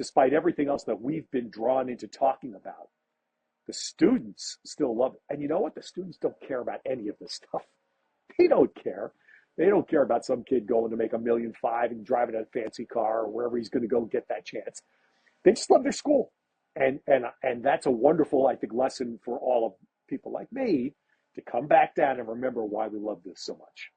despite everything else that we've been drawn into talking about, the students still love it. And you know what? The students don't care about any of this stuff. They don't care. They don't care about some kid going to make $1.5 million and driving a fancy car or wherever he's going to go get that chance. They just love their school. And that's a wonderful, I think, lesson for all of people like me to come back down and remember why we love this so much.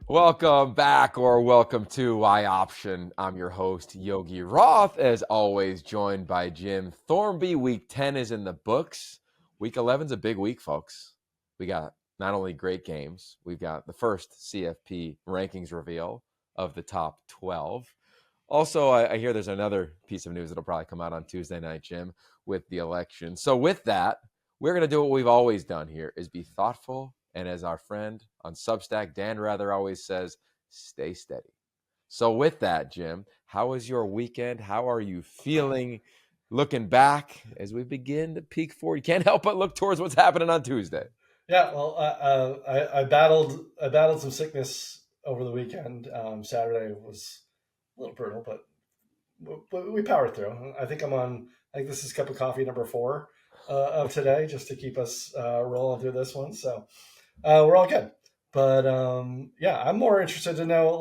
Welcome back, or welcome to Y Option. I'm your host, Yogi Roth, as always, joined by Jim Thornby. Week 10 is in the books. Week 11 is a big week, folks. We got not only great games, we've got the first CFP rankings reveal of the top 12. Also, I hear there's another piece of news that'll probably come out on Tuesday night, Jim, with the election. So with that, we're going to do what we've always done here, is be thoughtful. And as our friend on Substack, Dan Rather, always says, stay steady. So with that, Jim, how was your weekend? How are you feeling looking back as we begin to peak forward? You can't help but look towards what's happening on Tuesday. Yeah, well, I battled some sickness over the weekend. Saturday was a little brutal, but we powered through. I think this is cup of coffee number 4 of today, just to keep us rolling through this one. So we're all good. But yeah, I'm more interested to know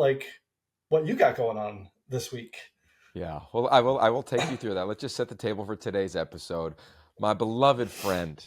what you got going on this week. Yeah, well, I will take you through that. Let's just set the table for today's episode. My beloved friend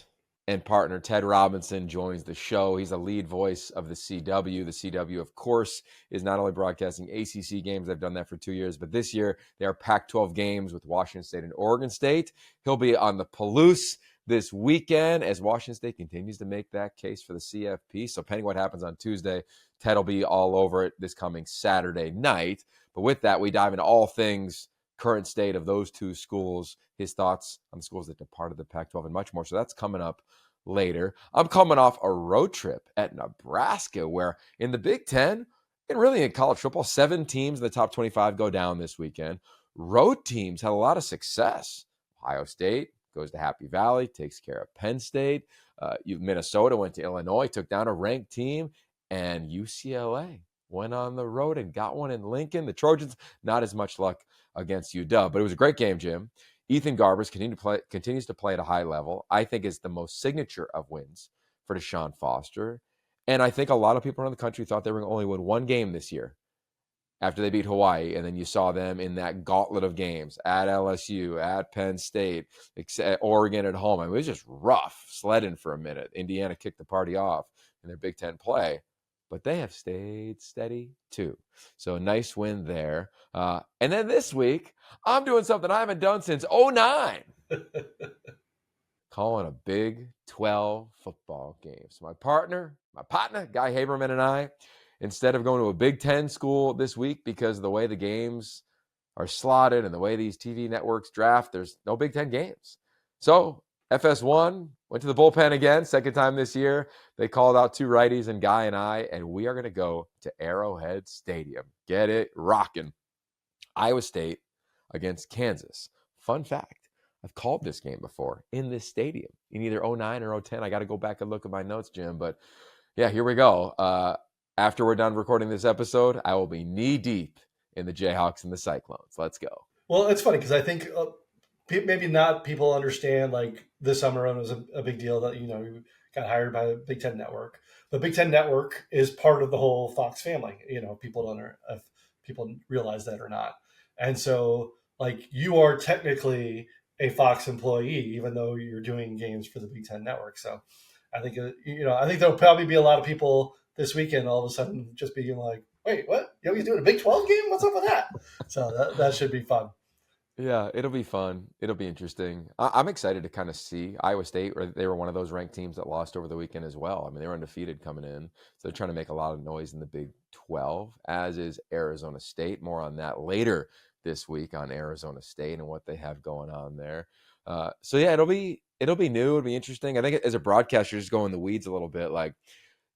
and partner, Ted Robinson, joins the show. He's a lead voice of the CW. The CW, of course, is not only broadcasting ACC games. They've done that for 2 years, but this year they are Pac-12 games with Washington State and Oregon State. He'll be on the Palouse this weekend as Washington State continues to make that case for the CFP. So pending what happens on Tuesday, Ted will be all over it this coming Saturday night. But with that, we dive into all things current state of those two schools, his thoughts on the schools that departed the Pac-12 and much more. So that's coming up later. I'm coming off a road trip at Nebraska, where in the Big Ten and really in college football, 7 teams in the top 25 go down this weekend. Road teams had a lot of success. Ohio State goes to Happy Valley, takes care of Penn State. Minnesota went to Illinois, took down a ranked team, and UCLA went on the road and got one in Lincoln. The Trojans, not as much luck against UW, but it was a great game, Jim. Ethan Garbers continues to play at a high level. I think is the most signature of wins for Deshaun Foster. And I think a lot of people around the country thought they were going to only win one game this year after they beat Hawaii. And then you saw them in that gauntlet of games at LSU, at Penn State, Oregon at home. I mean, it was just rough sledding for a minute. Indiana kicked the party off in their Big Ten play. But they have stayed steady too. So a nice win there. And then this week, I'm doing something I haven't done since 2009. Calling a Big 12 football game. So my partner, Guy Haberman, and I, instead of going to a Big Ten school this week because of the way the games are slotted and the way these TV networks draft, there's no Big Ten games. So FS1 went to the bullpen again, second time this year. They called out 2 righties and Guy and I, and we are going to go to Arrowhead Stadium. Get it rocking. Iowa State against Kansas. Fun fact, I've called this game before in this stadium in either 09 or 010. I got to go back and look at my notes, Jim. But yeah, here we go. After we're done recording this episode, I will be knee-deep in the Jayhawks and the Cyclones. Let's go. Well, it's funny because I think maybe not people understand this summer run was a big deal that, you got hired by the Big Ten Network. The Big Ten Network is part of the whole Fox family. People don't know if people realize that or not. And so you are technically a Fox employee, even though you're doing games for the Big Ten Network. So I think, I think there'll probably be a lot of people this weekend all of a sudden just being like, wait, what? Yogi's doing a Big 12 game? What's up with that? So that should be fun. Yeah, it'll be fun. It'll be interesting. I'm excited to kind of see Iowa State. They were one of those ranked teams that lost over the weekend as well. I mean, they were undefeated coming in. So they're trying to make a lot of noise in the Big 12, as is Arizona State. More on that later this week on Arizona State and what they have going on there. So yeah, it'll be new. It'll be interesting. I think as a broadcaster, just go in the weeds a little bit.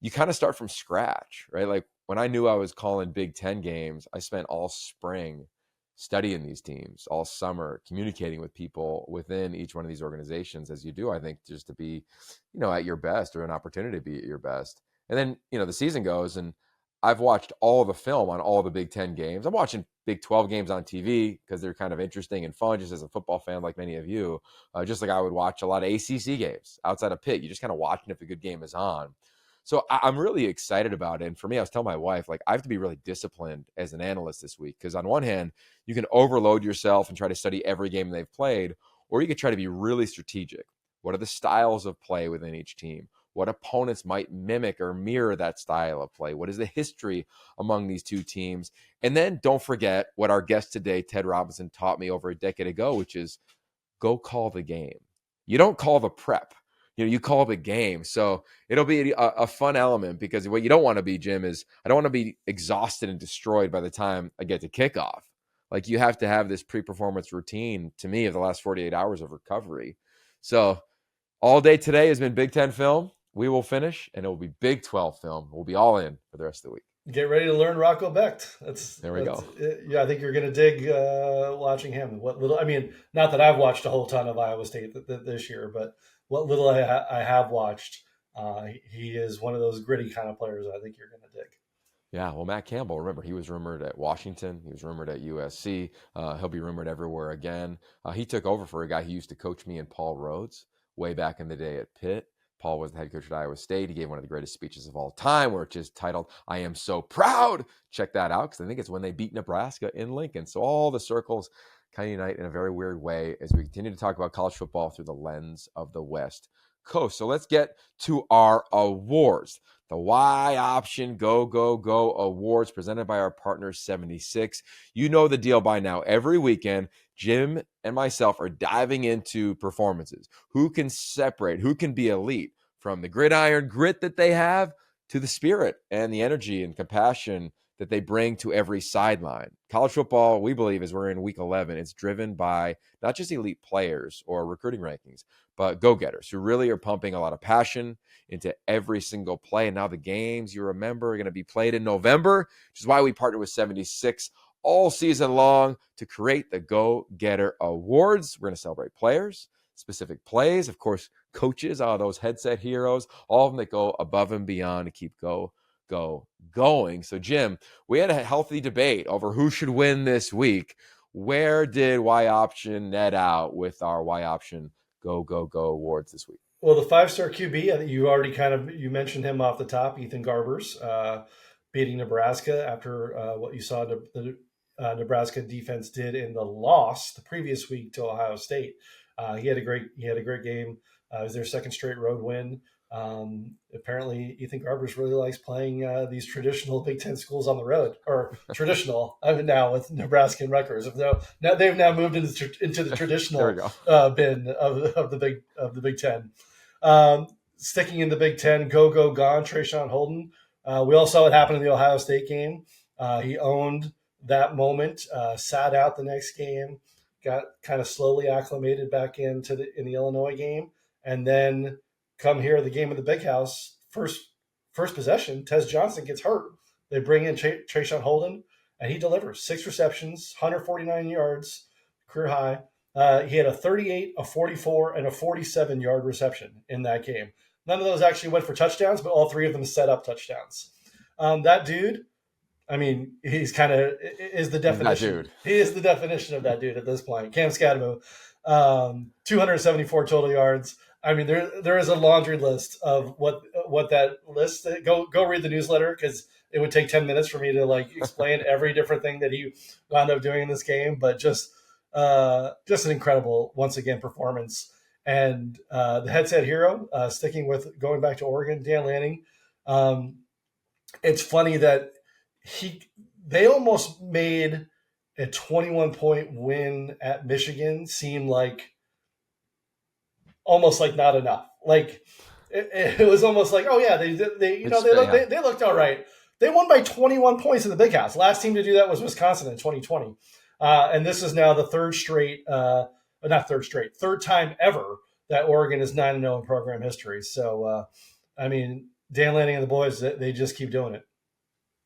you kind of start from scratch, right? Like when I knew I was calling Big Ten games, I spent all spring studying these teams, all summer communicating with people within each one of these organizations, as you do, I think, just to be, at your best, or an opportunity to be at your best. And then, the season goes, and I've watched all the film on all the Big Ten games. I'm watching Big 12 games on TV because they're kind of interesting and fun, just as a football fan, like many of you, just like I would watch a lot of ACC games outside of Pitt. You just kind of watching if a good game is on. So I'm really excited about it. And for me, I was telling my wife, like, I have to be really disciplined as an analyst this week, because on one hand, you can overload yourself and try to study every game they've played, or you could try to be really strategic. What are the styles of play within each team? What opponents might mimic or mirror that style of play? What is the history among these two teams? And then don't forget what our guest today, Ted Robinson, taught me over a decade ago, which is go call the game. You don't call the prep. You call the game. So it'll be a fun element, because what you don't want to be, Jim, is I don't want to be exhausted and destroyed by the time I get to kickoff. Like, you have to have this pre-performance routine, to me, of the last 48 hours of recovery. So all day today has been Big Ten film. We will finish, and it will be Big 12 film. We'll be all in for the rest of the week. Get ready to learn Rocco Becht. There we go. Yeah, I think you're going to dig watching him. Not that I've watched a whole ton of Iowa State this year, but what little I have watched, he is one of those gritty kind of players I think you're going to dig. Yeah, well, Matt Campbell, remember, he was rumored at Washington. He was rumored at USC. He'll be rumored everywhere again. He took over for a guy who used to coach me, and Paul Rhodes, way back in the day at Pitt. Paul was the head coach at Iowa State. He gave one of the greatest speeches of all time, which is titled, "I Am So Proud." Check that out, because I think it's when they beat Nebraska in Lincoln. So all the circles kind of unite in a very weird way as we continue to talk about college football through the lens of the West Coast. So let's get to our awards. The Y Option Go, Go, Go Awards, presented by our partner 76. You know the deal by now. Every weekend, Jim and myself are diving into performances. Who can separate, who can be elite, from the gridiron grit that they have to the spirit and the energy and compassion that they bring to every sideline. College football, we believe, as we're in week 11, it's driven by not just elite players or recruiting rankings, but go-getters who really are pumping a lot of passion into every single play. And now the games, you remember, are going to be played in November, which is why we partner with 76 all season long to create the Go-Getter Awards. We're going to celebrate players, specific plays, of course, coaches, those headset heroes, all of them that go above and beyond to keep going. So, Jim, we had a healthy debate over who should win this week. Where did Y Option net out with our Y Option Go, Go, Go Awards this week? Well, the 5-star QB, I think you already you mentioned him off the top, Ethan Garbers, beating Nebraska after what you saw the Nebraska defense did in the loss the previous week to Ohio State. He had a great game. It was their second straight road win. Apparently, Ethan Garbers really likes playing these traditional Big Ten schools on the road, or traditional now with Nebraska and Rutgers. Now they've moved into the traditional bin of the Big Ten. Sticking in the Big Ten, go gone, Trayshawn Holden. We all saw what happened in the Ohio State game. He owned that moment, sat out the next game, got kind of slowly acclimated back in the Illinois game, and then come here, the game of the Big House, first possession, Tez Johnson gets hurt. They bring in Trayshawn Holden, and he delivers 6 receptions, 149 yards, career high. He had a 38, a 44, and a 47-yard reception in that game. None of those actually went for touchdowns, but all 3 of them set up touchdowns. That dude, I mean, he's kind of is the definition. He is the definition of that dude at this point. Cam Scadamo, 274 total yards. I mean, there is a laundry list of what that list. Go read the newsletter, because it would take 10 minutes for me to explain every different thing that he wound up doing in this game. But just an incredible, once again, performance. And the headset hero, sticking with going back to Oregon, Dan Lanning. It's funny that they almost made a 21-point win at Michigan seem almost not enough. It was almost oh yeah, they looked all right. They won by 21 points in the Big House. Last team to do that was Wisconsin in 2020. And this is now the third time ever that Oregon is 9-0 in program history. So, I mean, Dan Lanning and the boys, they just keep doing it.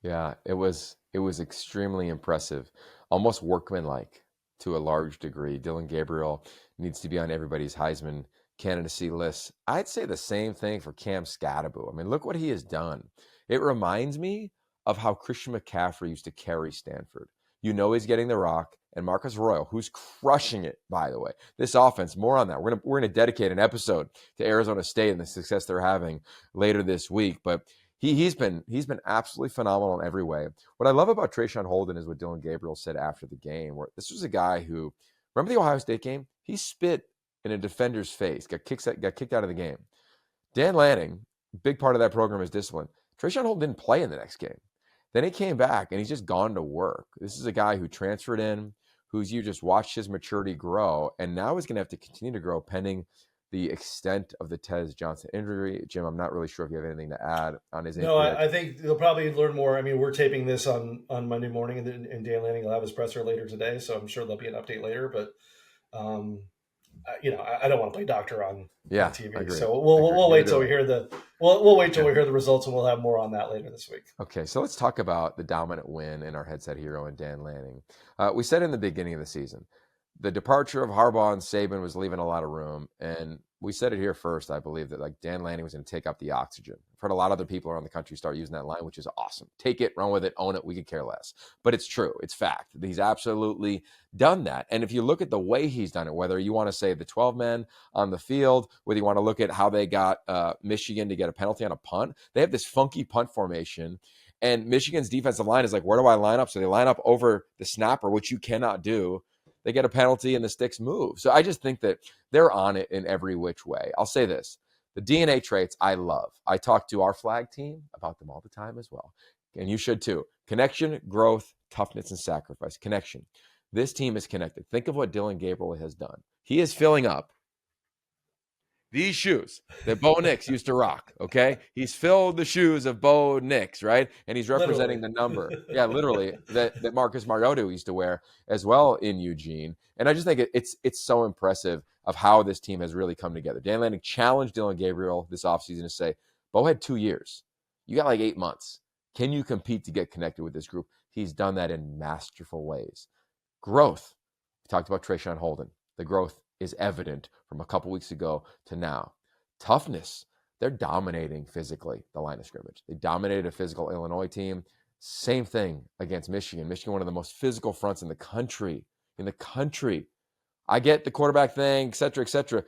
Yeah, it was extremely impressive, almost workmanlike to a large degree. Dylan Gabriel needs to be on everybody's Heisman candidacy list. I'd say the same thing for Cam Scatterbo. I mean, look what he has done. It reminds me of how Christian McCaffrey used to carry Stanford. You know he's getting the rock, and Marcus Royal, who's crushing it, by the way. This offense, more on that. We're gonna dedicate an episode to Arizona State and the success they're having later this week, but he's been absolutely phenomenal in every way. What I love about Trayshawn Holden is what Dylan Gabriel said after the game, where this was a guy who, remember the Ohio State game? He spit in a defender's face, got kicked out of the game. Dan Lanning, big part of that program is discipline. Trayshawn Holden didn't play in the next game. Then he came back and he's just gone to work. This is a guy who transferred in, who's you just watched his maturity grow, and now he's going to have to continue to grow pending the extent of the Tez Johnson injury. Jim, I'm not really sure if you have anything to add on his injury. No, I think they'll probably learn more. I mean, we're taping this on Monday morning, and Dan Lanning will have his presser later today, so I'm sure there'll be an update later. But I don't want to play doctor on TV, so we'll wait till we hear we'll wait till we hear the results, and we'll have more on that later this week. Okay, so let's talk about the dominant win in our headset hero and Dan Lanning. We said in the beginning of the season, the departure of Harbaugh and Saban was leaving a lot of room, and we said it here first. I believe that Dan Lanning was going to take up the oxygen. I've heard a lot of other people around the country start using that line, which is awesome. Take it, run with it, own it. We could care less, but it's true. It's fact. He's absolutely done that. And if you look at the way he's done it, whether you want to say the 12 men on the field, whether you want to look at how they got Michigan to get a penalty on a punt, they have this funky punt formation. And Michigan's defensive line is like, where do I line up? So they line up over the snapper, which you cannot do. They get a penalty and the sticks move. So I just think that they're on it in every which way. I'll say this. The DNA traits I love. I talk to our flag team about them all the time as well. And you should too. Connection, growth, toughness, and sacrifice. Connection. This team is connected. Think of what Dylan Gabriel has done. He is filling up these shoes that Bo Nix used to rock, okay? He's filled the shoes of Bo Nix, right? And he's representing the number. Yeah, literally, that Marcus Mariota used to wear as well in Eugene. And I just think it's so impressive of how this team has really come together. Dan Lanning challenged Dylan Gabriel this offseason to say, Bo had 2 years. You got like 8 months. Can you compete to get connected with this group? He's done that in masterful ways. Growth. We talked about Trayshawn Holden. The growth is evident from a couple weeks ago to now. Toughness. They're dominating physically the line of scrimmage. They dominated a physical Illinois team. Same thing against Michigan. Michigan, one of the most physical fronts in the country. I get the quarterback thing, et cetera, et cetera.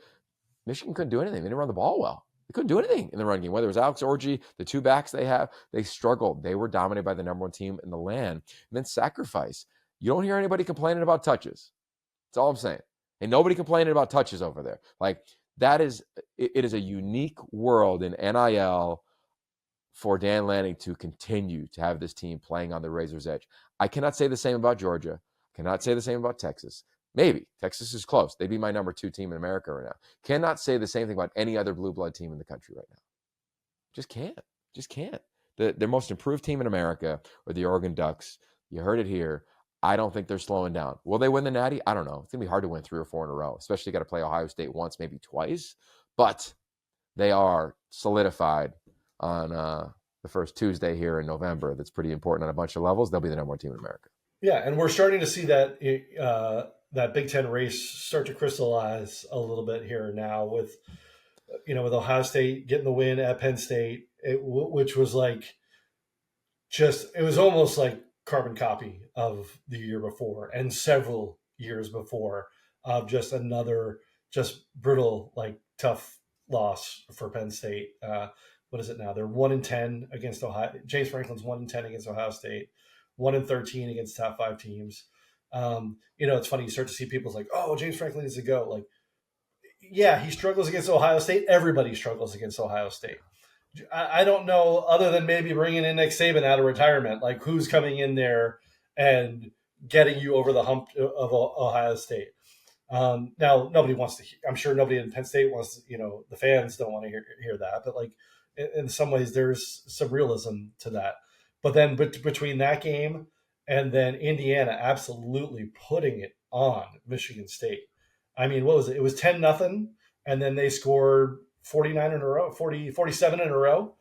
Michigan couldn't do anything. They didn't run the ball well. They couldn't do anything in the run game. Whether it was Alex Orji, the two backs they have, they struggled. They were dominated by the number one team in the land. And then sacrifice. You don't hear anybody complaining about touches. That's all I'm saying. And nobody complaining about touches over there. Like, it is a unique world in NIL for Dan Lanning to continue to have this team playing on the razor's edge. I cannot say the same about Georgia. Cannot say the same about Texas. Maybe. Texas is close. They'd be my number 2 team in America right now. Cannot say the same thing about any other blue blood team in the country right now. Just can't. Their most improved team in America are the Oregon Ducks. You heard it here. I don't think they're slowing down. Will they win the Natty? I don't know. It's going to be hard to win 3 or 4 in a row, especially got to play Ohio State once, maybe twice. But they are solidified on the first Tuesday here in November. That's pretty important on a bunch of levels. They'll be the number 1 team in America. Yeah, and we're starting to see that that Big Ten race start to crystallize a little bit here now with Ohio State getting the win at Penn State, which was like it was almost like carbon copy of the year before and several years before of just another brutal, tough loss for Penn State. What is it now? They're 1-10 against Ohio. James Franklin's 1-10 against Ohio State, 1-13 against top 5 teams. It's funny. You start to see people's like, oh, James Franklin needs to go. Like, yeah, he struggles against Ohio State. Everybody struggles against Ohio State. I don't know, other than maybe bringing in Nick Saban out of retirement, like who's coming in there and getting you over the hump of Ohio State. Now, nobody wants to. I'm sure nobody in Penn State wants to. The fans don't want to hear that. But in some ways, there's some realism to that. But then between that game and then Indiana absolutely putting it on Michigan State. I mean, what was it? It was 10-0, and then they scored 47 in a row.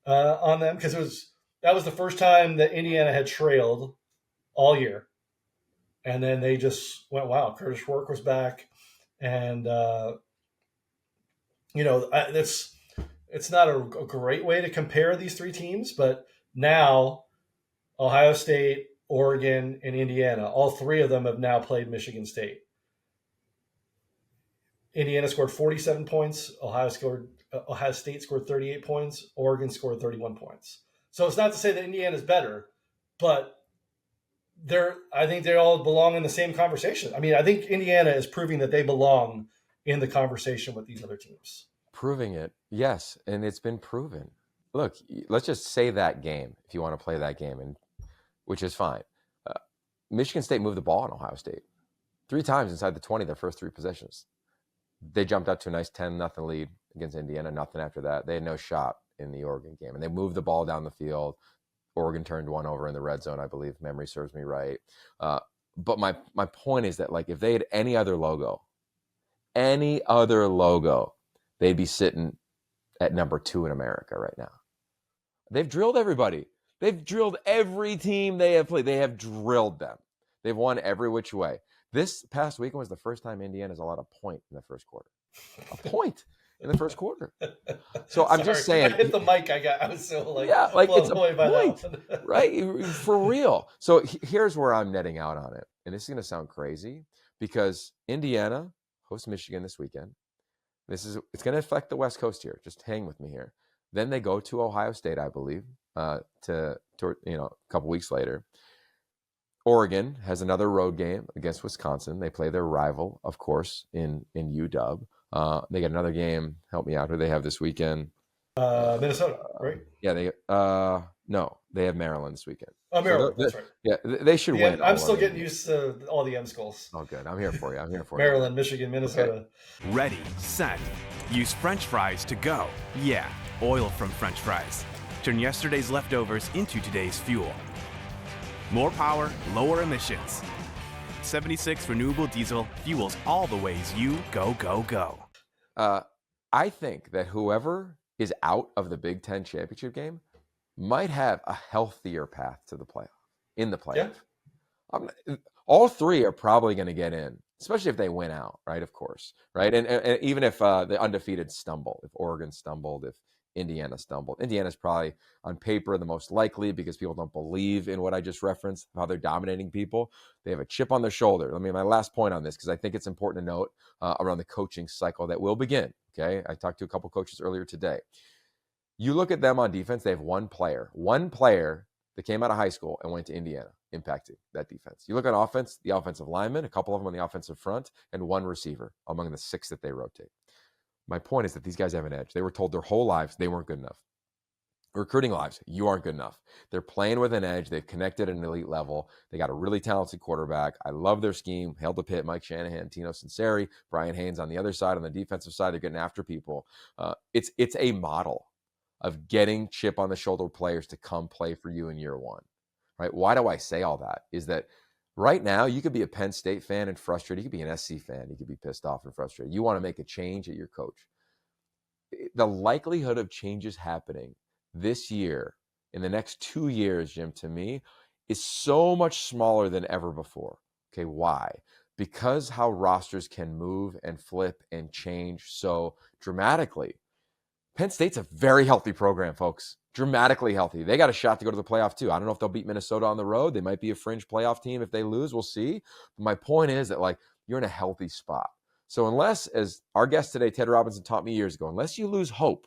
on them because that was the first time that Indiana had trailed all year, and then they just went, "Wow, Curtis Rourke was back," and it's not a great way to compare these three teams, but now Ohio State, Oregon, and Indiana, all three of them have now played Michigan State. Indiana scored 47 points. Ohio State scored 38 points. Oregon scored 31 points. So it's not to say that Indiana is better, but I think they all belong in the same conversation. I mean, I think Indiana is proving that they belong in the conversation with these other teams. Proving it, yes, and it's been proven. Look, let's just say that game if you want to play that game, and which is fine. Michigan State moved the ball on Ohio State 3 times inside the 20 their first 3 possessions. They jumped up to a nice 10-0 lead against Indiana. Nothing after that. They had no shot in the Oregon game, and they moved the ball down the field. Oregon turned one over in the red zone, I believe. Memory serves me right. But my point is that, like, if they had any other logo, they'd be sitting at number 2 in America right now. They've drilled everybody. They've drilled every team they have played. They have drilled them. They've won every which way. This past weekend was the first time Indiana's allowed a point in the first quarter. A point in the first quarter. So I'm just saying. When I hit the mic, I was so like, yeah, like it's a away by point, right? For real. So here's where I'm netting out on it. And this is going to sound crazy because Indiana hosts Michigan this weekend. It's going to affect the West Coast here. Just hang with me here. Then they go to Ohio State, I believe, to a couple weeks later. Oregon has another road game against Wisconsin. They play their rival, of course, in UW. They got another game. Help me out. Who they have this weekend? Minnesota, right? Yeah, they have Maryland this weekend. Oh, Maryland, that's right. Yeah, they should win. I'm still getting used to all the M schools. Oh, good. I'm here for you. Maryland, Michigan, Minnesota. Okay. Ready, set. Use French fries to go. Yeah, oil from French fries. Turn yesterday's leftovers into today's fuel. More power, lower emissions. 76 renewable diesel fuels all the ways you go, go, go. I think that whoever is out of the Big Ten championship game might have a healthier path to the playoff. In the playoff. Yeah. All 3 are probably going to get in, especially if they win out, right? Of course, right? And even if the undefeated stumble, if Oregon stumbled, if Indiana stumbled. Indiana's probably on paper the most likely because people don't believe in what I just referenced, how they're dominating people. They have a chip on their shoulder. My last point on this, because I think it's important to note around the coaching cycle that will begin. Okay, I talked to a couple coaches earlier today. You look at them on defense, they have one player that came out of high school and went to Indiana, impacting that defense. You look at offense, the offensive linemen, a couple of them on the offensive front, and one receiver among the 6 that they rotate. My point is that these guys have an edge. They were told their whole lives they weren't good enough. Recruiting lives, you aren't good enough. They're playing with an edge. They've connected at an elite level. They got a really talented quarterback. I love their scheme. Hail to Pitt, Mike Shanahan, Tino Sinceri, Brian Haynes on the other side. On the defensive side, they're getting after people. It's a model of getting chip on the shoulder players to come play for you in year one. Right? Why do I say all that? Is that right now, you could be a Penn State fan and frustrated. You could be an SC fan. You could be pissed off and frustrated. You want to make a change at your coach. The likelihood of changes happening this year, in the next 2 years, Jim, to me, is so much smaller than ever before. Okay, why? Because how rosters can move and flip and change so dramatically. Penn State's a very healthy program, folks. Dramatically healthy. They got a shot to go to the playoff too. I don't know if they'll beat Minnesota on the road. They might be a fringe playoff team if they lose. We'll see. But my point is that you're in a healthy spot. So unless, as our guest today, Ted Robinson, taught me years ago, unless you lose hope,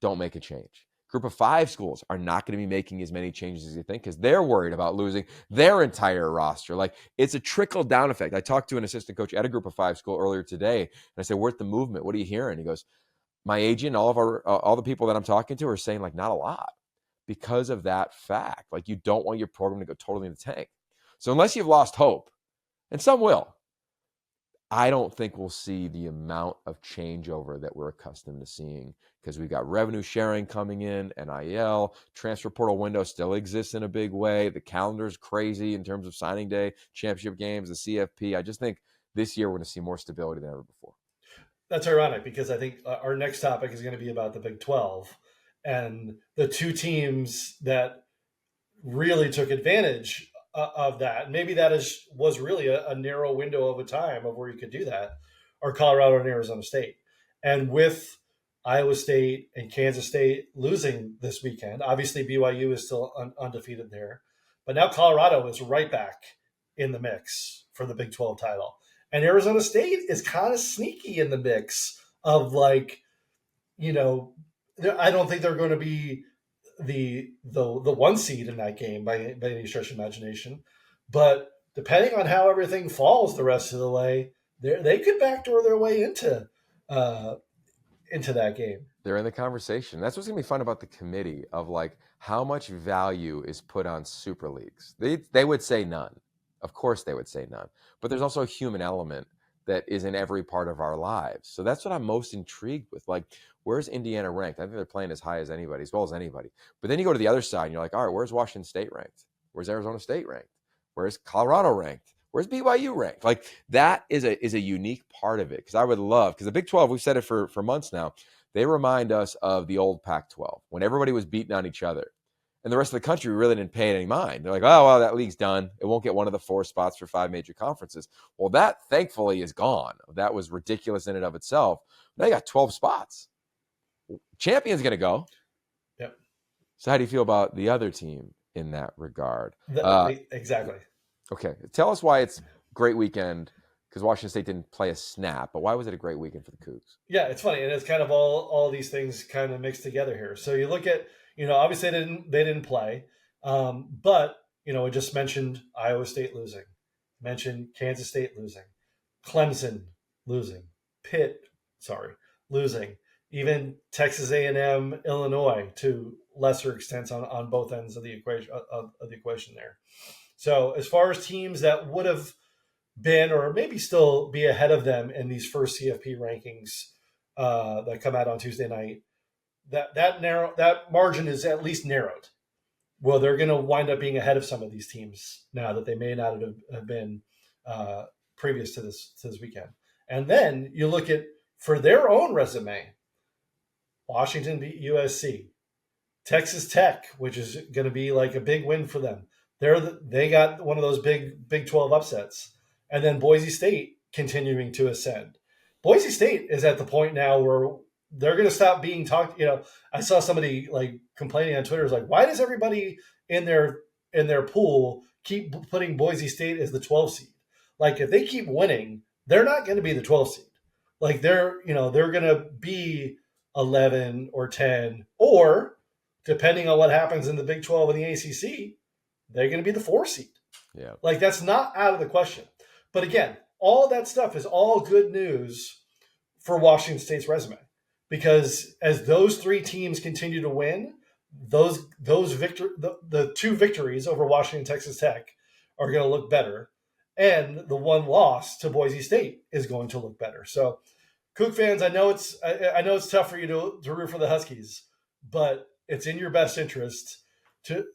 don't make a change. Group of 5 schools are not going to be making as many changes as you think because they're worried about losing their entire roster. It's a trickle-down effect. I talked to an assistant coach at a Group of 5 school earlier today, and I said, "Where's the movement? What are you hearing?" He goes, "My agent, all the people that I'm talking to are saying not a lot because of that fact. You don't want your program to go totally in the tank. So unless you've lost hope, and some will, I don't think we'll see the amount of changeover that we're accustomed to seeing because we've got revenue sharing coming in, NIL, transfer portal window still exists in a big way. The calendar's crazy in terms of signing day, championship games, the CFP. I just think this year we're going to see more stability than ever before." That's ironic because I think our next topic is going to be about the Big 12. And the two teams that really took advantage of that, maybe that was really a narrow window of a time of where you could do that, are Colorado and Arizona State. And with Iowa State and Kansas State losing this weekend, obviously BYU is still undefeated there, but now Colorado is right back in the mix for the Big 12 title. And Arizona State is kind of sneaky in the mix of like, I don't think they're going to be the one seed in that game by any stretch of imagination. But depending on how everything falls the rest of the way, they could backdoor their way into that game. They're in the conversation. That's what's going to be fun about the committee of like how much value is put on super leagues. They would say none. Of course they would say none. But there's also a human element that is in every part of our lives. So that's what I'm most intrigued with. Like, where's Indiana ranked? I think they're playing as high as anybody, as well as anybody. But then you go to the other side and you're like, all right, where's Washington State ranked? Where's Arizona State ranked? Where's Colorado ranked? Where's BYU ranked? Like, that is a unique part of it. Because I would love, because the Big 12, we've said it for months now, they remind us of the old Pac-12 when everybody was beating on each other. And the rest of the country really didn't pay any mind. They're like, oh, well, that league's done. It won't get one of the 4 spots for 5 major conferences. Well, that thankfully is gone. That was ridiculous in and of itself. Now you got 12 spots. Champion's going to go. Yep. So how do you feel about the other team in that regard? Exactly. Okay. Tell us why it's a great weekend, because Washington State didn't play a snap. But why was it a great weekend for the Cougs? Yeah, it's funny. And it's kind of all these things kind of mixed together here. So you look at, obviously they didn't play, but we just mentioned Iowa State losing, mentioned Kansas State losing, Clemson losing, losing, even Texas A&M, Illinois to lesser extents on both ends of the equation there. So as far as teams that would have been or maybe still be ahead of them in these first CFP rankings that come out on Tuesday night, that margin is at least narrowed. Well, they're going to wind up being ahead of some of these teams now that they may not have been previous to this weekend. And then you look at, for their own resume, Washington beat USC, Texas Tech, which is going to be like a big win for them. They got one of those Big 12 upsets, and then Boise State continuing to ascend. Boise State is at the point now where they're going to stop being talked. I saw somebody like complaining on Twitter, is like, why does everybody in their pool keep putting Boise State as the 12 seed? Like, if they keep winning, they're not going to be the 12 seed. Like, they're going to be 11 or 10, or depending on what happens in the Big 12 and the ACC, they're going to be the 4 seed. Yeah. Like, that's not out of the question. But again, all that stuff is all good news for Washington State's resume, because as those 3 teams continue to win, the 2 victories over Washington, Texas Tech are going to look better, and the 1 loss to Boise State is going to look better. So, Coug fans, I know it's tough for you to root for the Huskies, but it's in your best interest to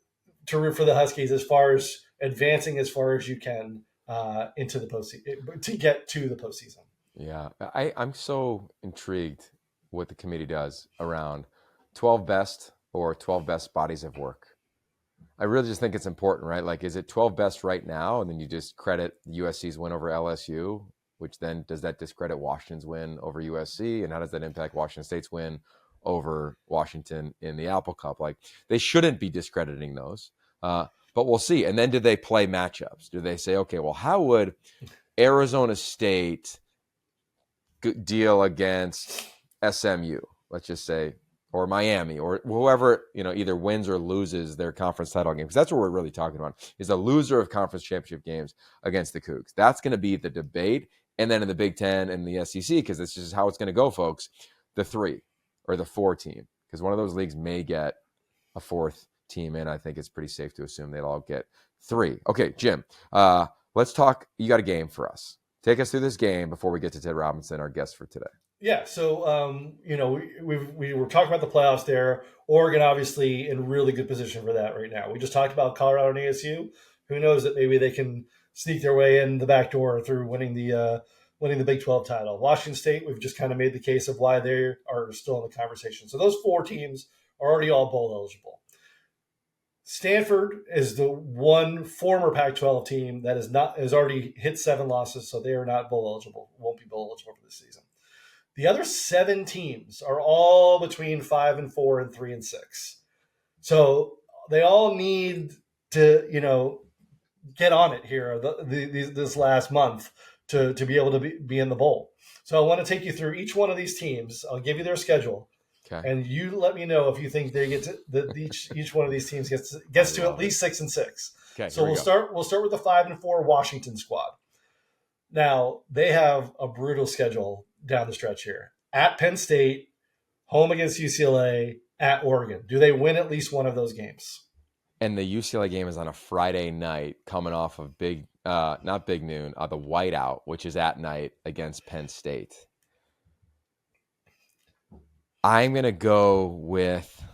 root for the Huskies as far as advancing as far as you can into the postseason, to get to the postseason. Yeah, I'm so intrigued what the committee does around 12 best or 12 best bodies of work. I really just think it's important, right? Like, is it 12 best right now, and then you just credit USC's win over LSU, which then does that discredit Washington's win over USC, and how does that impact Washington State's win over Washington in the Apple Cup? Like, they shouldn't be discrediting those, but we'll see. And then do they play matchups? Do they say, okay, well, how would Arizona State deal against SMU, let's just say, or Miami, or whoever, either wins or loses their conference title game? Because that's what we're really talking about, is the loser of conference championship games against the Cougs. That's going to be the debate. And then in the Big Ten and the SEC, because this is how it's going to go, folks, the 3 or the 4 team, because one of those leagues may get a 4th team in. I think it's pretty safe to assume they'll all get 3. Okay, Jim, let's talk. You got a game for us. Take us through this game before we get to Ted Robinson, our guest for today. Yeah, so we were talking about the playoffs there. Oregon obviously in really good position for that right now. We just talked about Colorado and ASU. Who knows that maybe they can sneak their way in the back door through winning the Big 12 title. Washington State, we've just kind of made the case of why they are still in the conversation. So those 4 teams are already all bowl eligible. Stanford is the one former Pac-12 team that has already hit 7 losses, so they are not bowl eligible. Won't be bowl eligible for this season. The other 7 teams are all between 5-4 and 3-6. So they all need to, get on it here this last month to be able to be in the bowl. So I want to take you through each one of these teams. I'll give you their schedule. Okay. And you let me know if you think they get to each one of these teams gets to at least 6-6. Okay. So we'll start with the 5-4 Washington squad. Now they have a brutal schedule down the stretch here. At Penn State, home against UCLA, at Oregon. Do they win at least one of those games? And the UCLA game is on a Friday night, coming off of not big noon, the whiteout, which is at night against Penn State. I'm going to go with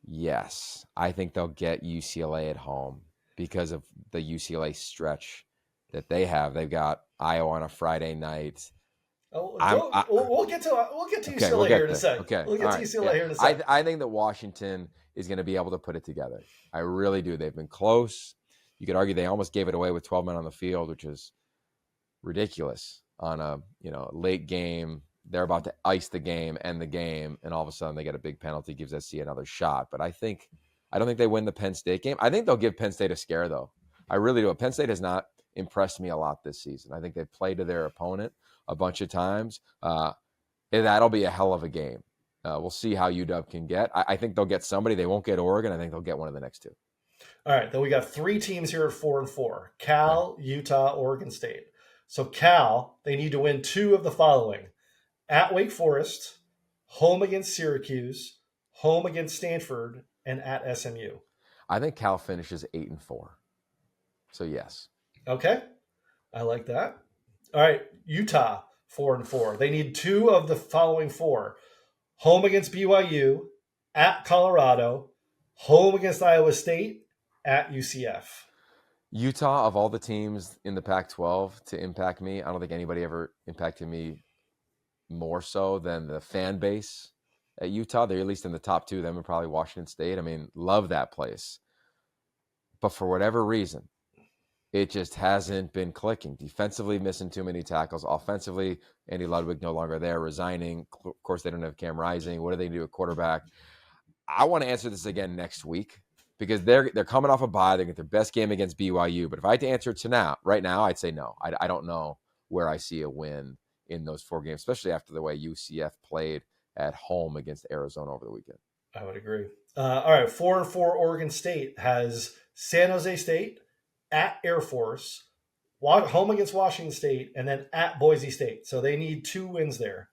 yes. I think they'll get UCLA at home because of the UCLA stretch that they have. They've got Iowa on a Friday night. We'll get to UCLA here in a second. Okay. We'll get to UCLA here in a second. I think that Washington is going to be able to put it together. I really do. They've been close. You could argue they almost gave it away with 12 men on the field, which is ridiculous on a late game. They're about to ice the game, end the game, and all of a sudden they get a big penalty, gives SC another shot. But I don't think they win the Penn State game. I think they'll give Penn State a scare, though. I really do. Penn State has not impressed me a lot this season. I think they've played to their opponent a bunch of times. And that'll be a hell of a game. We'll see how UW can get. I think they'll get somebody. They won't get Oregon. I think they'll get one of the next 2. All right. Then we got 3 teams here at 4-4. Cal, Utah, Oregon State. So Cal, they need to win 2 of the following. At Wake Forest, home against Syracuse, home against Stanford, and at SMU. I think Cal finishes 8-4. So yes. Okay. I like that. All right. Utah, 4-4. They need 2 of the following 4. Home against BYU, at Colorado, home against Iowa State, at UCF. Utah, of all the teams in the Pac-12 to impact me, I don't think anybody ever impacted me more so than the fan base at Utah. They're at least in the top 2, them and probably Washington State. I mean, love that place. But for whatever reason, it just hasn't been clicking. Defensively, missing too many tackles. Offensively, Andy Ludwig no longer there, resigning. Of course, they don't have Cam Rising. What do they do at quarterback? I want to answer this again next week because they're coming off a bye. They get their best game against BYU. But if I had to answer it right now, I'd say no. I don't know where I see a win in those 4 games, especially after the way UCF played at home against Arizona over the weekend. I would agree. All right, 4-4 Oregon State has San Jose State, at Air Force, home against Washington State, and then at Boise State. So they need 2 wins there.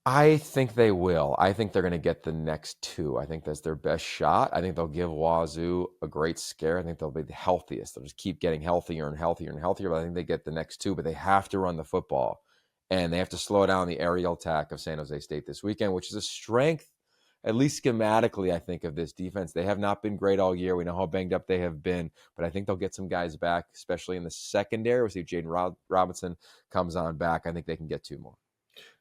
I think they will. I think they're going to get the next 2. I think that's their best shot. I think they'll give Wazoo a great scare. I think they'll be the healthiest. They'll just keep getting healthier and healthier and healthier. But I think they get the next 2. But they have to run the football. And they have to slow down the aerial attack of San Jose State this weekend, which is a strength, at least schematically, I think, of this defense. They have not been great all year. We know how banged up they have been. But I think they'll get some guys back, especially in the secondary. We'll see if Jaden Robinson comes on back. I think they can get 2 more.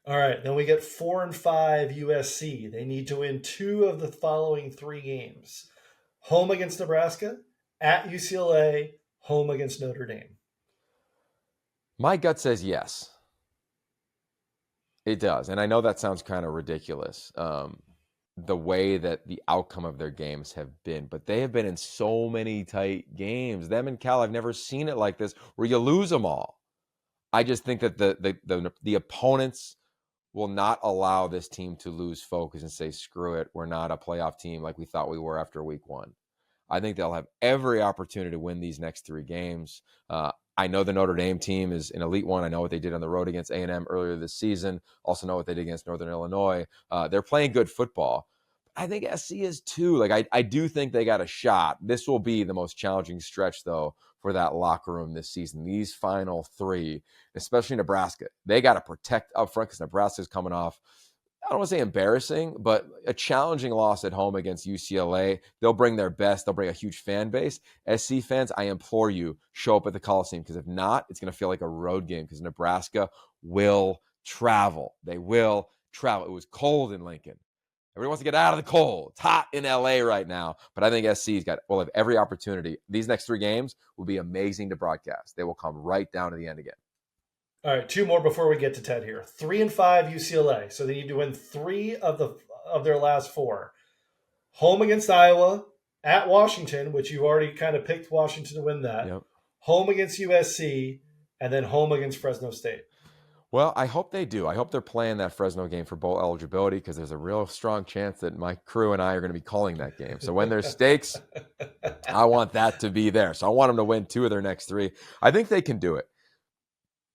All right, then we get 4-5 USC. They need to win 2 of the following 3 games. Home against Nebraska, at UCLA, home against Notre Dame. My gut says yes. It does. And I know that sounds kind of ridiculous, the way that the outcome of their games have been. But they have been in so many tight games. Them and Cal, I've never seen it like this, where you lose them all. I just think that the opponents will not allow this team to lose focus and say, screw it, we're not a playoff team like we thought we were after week 1. I think they'll have every opportunity to win these next 3 games. I know the Notre Dame team is an elite one. I know what they did on the road against A&M earlier this season. Also know what they did against Northern Illinois. They're playing good football. I think SC is too. I do think they got a shot. This will be the most challenging stretch, though, for that locker room this season. These final 3, especially Nebraska, they got to protect up front because Nebraska's coming off, I don't want to say embarrassing, but a challenging loss at home against UCLA. They'll bring their best. They'll bring a huge fan base. SC fans, I implore you, show up at the Coliseum, because if not, it's going to feel like a road game because Nebraska will travel. They will travel. It was cold in Lincoln. Everybody wants to get out of the cold. It's hot in LA right now, but I think SC's will have every opportunity. These next 3 games will be amazing to broadcast. They will come right down to the end again. All right, 2 more before we get to Ted here. 3-5 UCLA, so they need to win 3 of their last 4. Home against Iowa, at Washington, which you already kind of picked Washington to win that. Yep. Home against USC, and then home against Fresno State. Well, I hope they do. I hope they're playing that Fresno game for bowl eligibility, because there's a real strong chance that my crew and I are going to be calling that game. So when there's stakes, I want that to be there. So I want them to win 2 of their next 3. I think they can do it.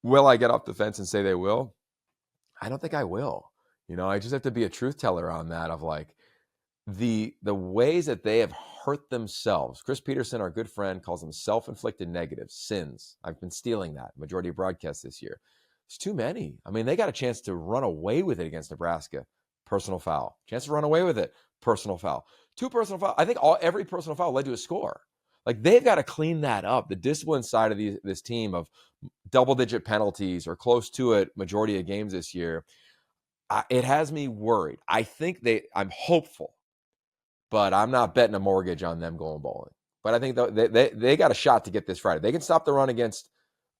Will I get off the fence and say they will? I don't think I will. I just have to be a truth teller on that, of like the ways that they have hurt themselves. Chris Peterson, our good friend, calls them self-inflicted negatives, sins. I've been stealing that majority of broadcasts this year. It's too many. I mean, they got a chance to run away with it against Nebraska. Personal foul. Chance to run away with it. Personal foul. 2 personal fouls. I think every personal foul led to a score. Like, they've got to clean that up. The discipline side of this team of double-digit penalties or close to it majority of games this year, it has me worried. I think I'm hopeful, but I'm not betting a mortgage on them going bowling. But I think they got a shot to get this Friday. They can stop the run against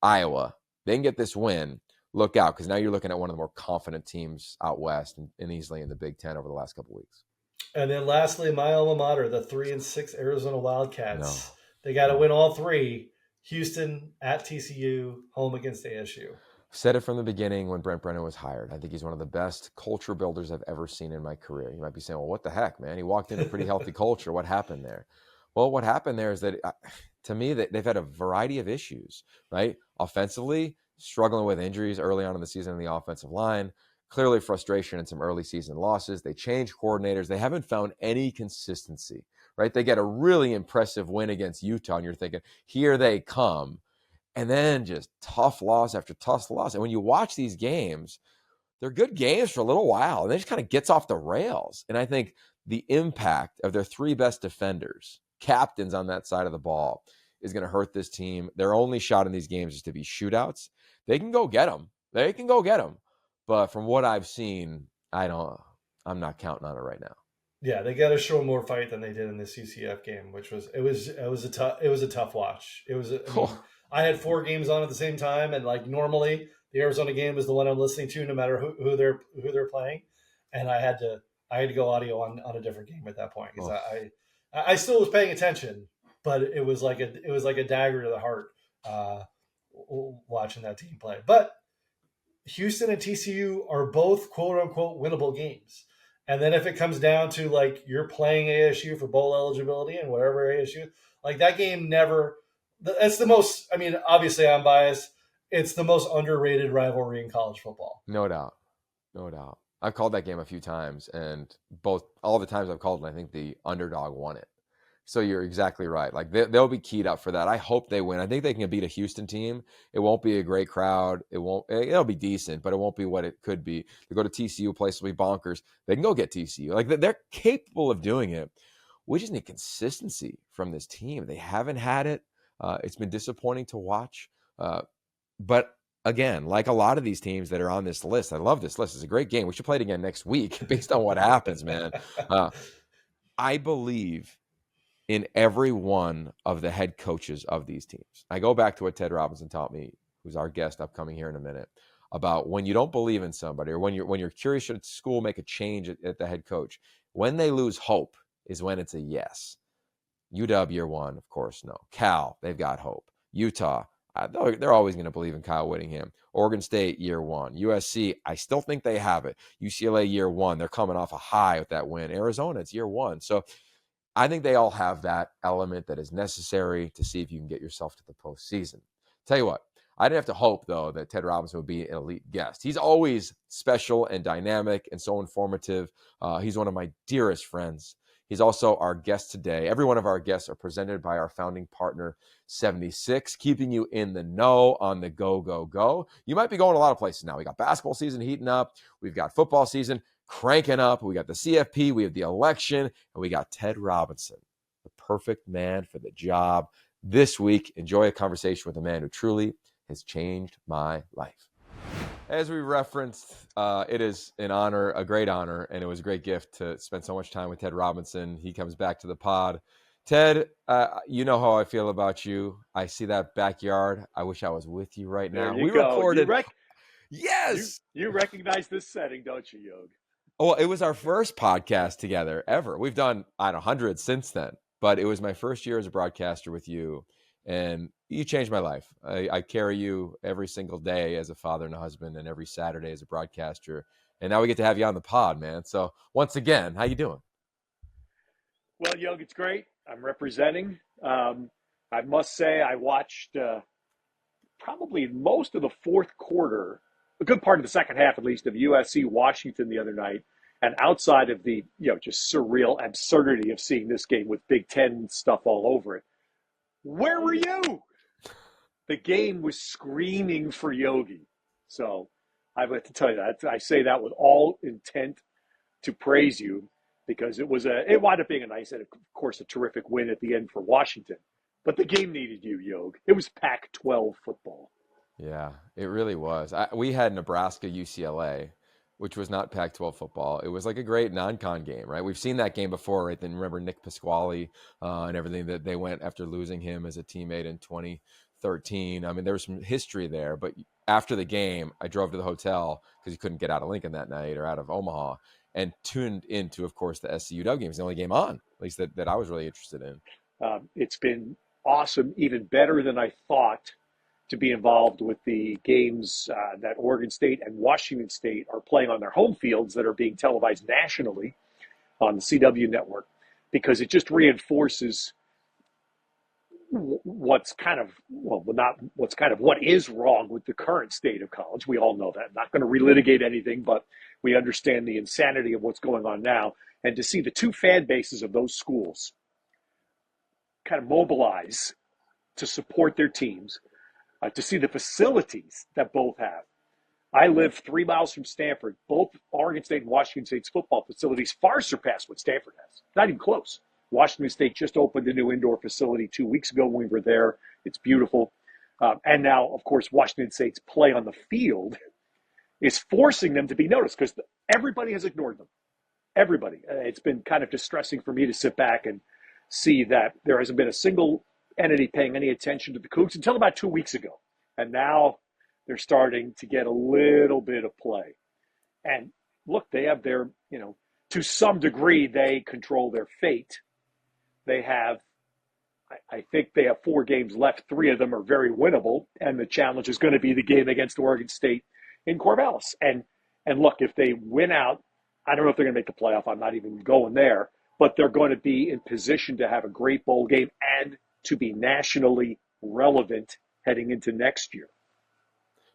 Iowa. They can get this win. Look out, because now you're looking at one of the more confident teams out west and easily in the Big Ten over the last couple of weeks. And then lastly, my alma mater, the 3-6 Arizona Wildcats. No. They got to win all 3. Houston, at TCU, home against ASU. Said it from the beginning when Brent Brennan was hired. I think he's one of the best culture builders I've ever seen in my career. You might be saying, well, what the heck, man? He walked into a pretty healthy culture. What happened there? Well, what happened there is that, to me, that they've had a variety of issues, right? Offensively, struggling with injuries early on in the season on the offensive line, clearly frustration and some early season losses. They changed coordinators. They haven't found any consistency, right? They get a really impressive win against Utah, and you're thinking, here they come. And then just tough loss after tough loss. And when you watch these games, they're good games for a little while, and then it just kind of gets off the rails. And I think the impact of their 3 best defenders, captains on that side of the ball, is going to hurt this team. Their only shot in these games is to be shootouts. They can go get them. But from what I've seen, I'm not counting on it right now. Yeah, they got to show more fight than they did in this UCF game, which was a tough watch. I had 4 games on at the same time, and like normally the Arizona game is the one I'm listening to, no matter who they're playing, and I had to go audio on a different game at that point, because I still was paying attention, but it was like a dagger to the heart watching that team play. But Houston and TCU are both quote unquote winnable games. And then if it comes down to like you're playing ASU for bowl eligibility and whatever ASU, like that game never, that's the most, I mean, obviously I'm biased. It's the most underrated rivalry in college football. No doubt. I've called that game a few times, and all the times I've called it, I think the underdog won it. So you're exactly right. Like they'll be keyed up for that. I hope they win. I think they can beat a Houston team. It won't be a great crowd. It'll be decent, but it won't be what it could be. They go to TCU, place will be bonkers. They can go get TCU. Like they're capable of doing it. We just need consistency from this team. They haven't had it. It's been disappointing to watch. But again, like a lot of these teams that are on this list, I love this list. It's a great game. We should play it again next week based on what happens, man. I believe in every one of the head coaches of these teams. I go back to what Ted Robinson taught me, who's our guest upcoming here in a minute, about when you don't believe in somebody, or when you're curious, should school make a change at the head coach? When they lose hope is when it's a yes. UW year 1, of course, no. Cal, they've got hope. Utah, they're always going to believe in Kyle Whittingham. Oregon State year 1. USC, I still think they have it. UCLA year 1, they're coming off a high with that win. Arizona, it's year 1. So I think they all have that element that is necessary to see if you can get yourself to the postseason. Tell you what, I didn't have to hope, though, that Ted Robinson would be an elite guest. He's always special and dynamic and so informative. He's one of my dearest friends. He's also our guest today. Every one of our guests are presented by our founding partner, 76, keeping you in the know on the go, go, go. You might be going a lot of places now. We got basketball season heating up. We've got football season cranking up. We got the CFP. We have the election. And we got Ted Robinson, the perfect man for the job. This week, enjoy a conversation with a man who truly has changed my life. As we referenced, it is an honor, a great honor, and it was a great gift to spend so much time with Ted Robinson. He comes back to the pod. Ted, you know how I feel about you. I see that backyard. I wish I was with you right There now. you We go. recorded. You Yes. you recognize this setting, don't you, Yog? Well, it was our first podcast together ever. We've done, I don't know, hundreds since then, but it was my first year as a broadcaster with you, and you changed my life. I carry you every single day as a father and a husband, and every Saturday as a broadcaster. And now we get to have you on the pod, man. So once again, how you doing? Well, Yog, it's great. I'm representing. I must say, I watched probably most of the fourth quarter, a good part of the second half, at least, of USC Washington the other night. And outside of the, just surreal absurdity of seeing this game with Big Ten stuff all over it, where were you? The game was screaming for Yogi. So I have to tell you that. I say that with all intent to praise you, because it wound up being a nice and, of course, a terrific win at the end for Washington. But the game needed you, Yog. It was Pac-12 football. Yeah, it really was. We had Nebraska UCLA, which was not Pac-12 football. It was like a great non-con game, right? We've seen that game before, right? Then remember Nick Pasquale and everything that they went after losing him as a teammate in 2013. I mean, there was some history there. But after the game, I drove to the hotel because you couldn't get out of Lincoln that night or out of Omaha, and tuned into, of course, the SCUW game. It's the only game on, at least that I was really interested in. It's been awesome, even better than I thought, to be involved with the games that Oregon State and Washington State are playing on their home fields that are being televised nationally on the CW network, because it just reinforces what is wrong with the current state of college. We all know that. I'm not going to relitigate anything, but we understand the insanity of what's going on now. And to see the two fan bases of those schools kind of mobilize to support their teams, to see the facilities that both have. I live 3 miles from Stanford. Both Oregon State and Washington State's football facilities far surpass what Stanford has. Not even close. Washington State just opened a new indoor facility 2 weeks ago when we were there. It's beautiful. And now, of course, Washington State's play on the field is forcing them to be noticed, because everybody has ignored them. Everybody. It's been kind of distressing for me to sit back and see that there hasn't been a single entity paying any attention to the Cougs until about 2 weeks ago. And now they're starting to get a little bit of play. And look, they have their, to some degree, they control their fate. They have, I think they have 4 games left. 3 of them are very winnable. And the challenge is going to be the game against Oregon State in Corvallis. And look, if they win out, I don't know if they're going to make the playoff. I'm not even going there. But they're going to be in position to have a great bowl game and to be nationally relevant heading into next year.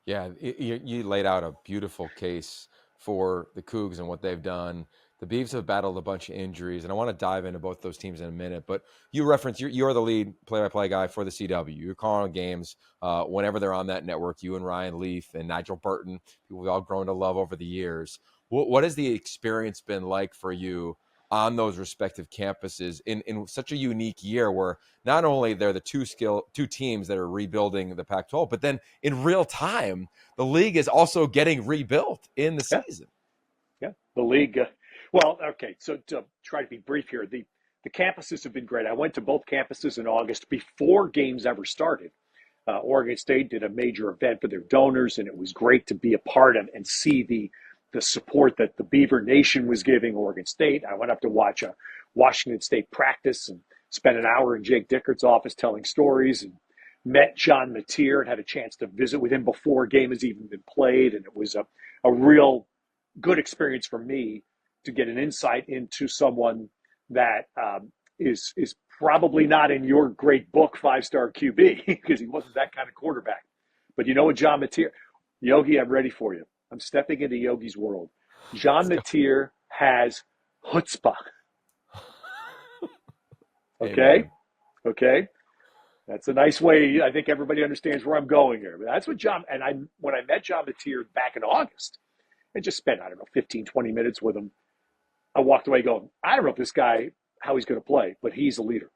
Yeah, you laid out a beautiful case for the Cougs and what they've done. The Beavs have battled a bunch of injuries, and I want to dive into both those teams in a minute. But you referenced, you're the lead play-by-play guy for the CW. You're calling games whenever they're on that network. You and Ryan Leaf and Nigel Burton, people we've all grown to love over the years. What has the experience been like for you on those respective campuses in such a unique year where not only they're the two teams that are rebuilding the Pac-12, but then in real time, the league is also getting rebuilt in the season. Yeah, the league. Well, okay, so to try to be brief here, the campuses have been great. I went to both campuses in August before games ever started. Oregon State did a major event for their donors, and it was great to be a part of and see the support that the Beaver Nation was giving Oregon State. I went up to watch a Washington State practice and spent an hour in Jake Dickert's office telling stories, and met John Mateer and had a chance to visit with him before a game has even been played. And it was a real good experience for me to get an insight into someone that is probably not in your great book, 5-star QB, because he wasn't that kind of quarterback. But you know what, John Mateer, Yogi, I'm ready for you. I'm stepping into Yogi's world. John Mateer has chutzpah. Okay? Amen. Okay? That's a nice way. I think everybody understands where I'm going here. But that's what John, and when I met John Mateer back in August and just spent, 15, 20 minutes with him, I walked away going, I don't know if this guy, how he's going to play, but he's a leader.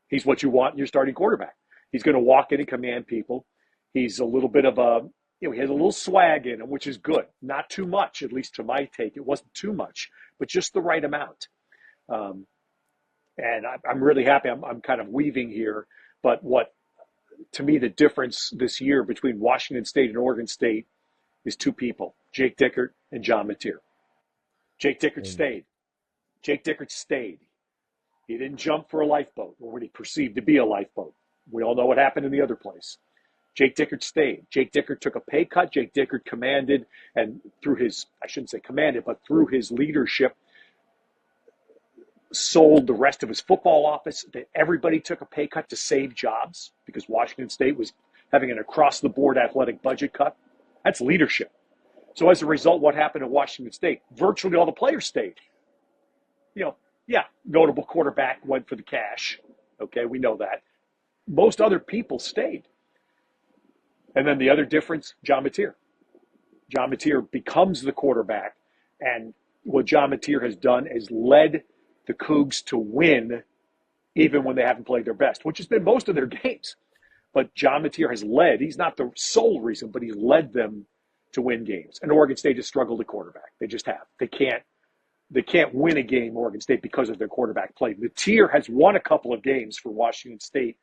He's what you want in your starting quarterback. He's going to walk in and command people. He's a little bit of he has a little swag in him, which is good. Not too much, at least to my take. It wasn't too much, but just the right amount. Um, and I'm really happy. I'm kind of weaving here, but what to me the difference this year between Washington State and Oregon State is two people: Jake Dickert and John Mateer. Jake Dickert And stayed. Jake Dickert stayed. He didn't jump for a lifeboat, or what he perceived to be a lifeboat. We all know what happened in the other place. Jake Dickert stayed. Jake Dickert took a pay cut. Jake Dickert commanded, and through his, I shouldn't say commanded, but through his leadership, sold the rest of his football office. That everybody took a pay cut to save jobs because Washington State was having an across-the-board athletic budget cut. That's leadership. So as a result, what happened at Washington State? Virtually all the players stayed. Yeah, notable quarterback went for the cash. Okay, we know that. Most other people stayed. And then the other difference, John Mateer. John Mateer becomes the quarterback. And what John Mateer has done is led the Cougs to win even when they haven't played their best, which has been most of their games. But John Mateer has led. He's not the sole reason, but he's led them to win games. And Oregon State has struggled at quarterback. They just have. They can't win a game, Oregon State, because of their quarterback play. Mateer has won a couple of games for Washington State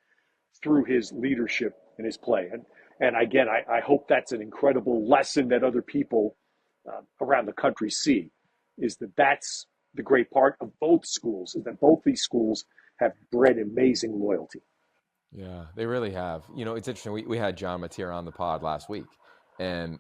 through his leadership and his play. And again, I hope that's an incredible lesson that other people around the country see, is that that's the great part of both schools, is that both these schools have bred amazing loyalty. yeah, they really have. It's interesting. We had John Mateer on the pod last week, and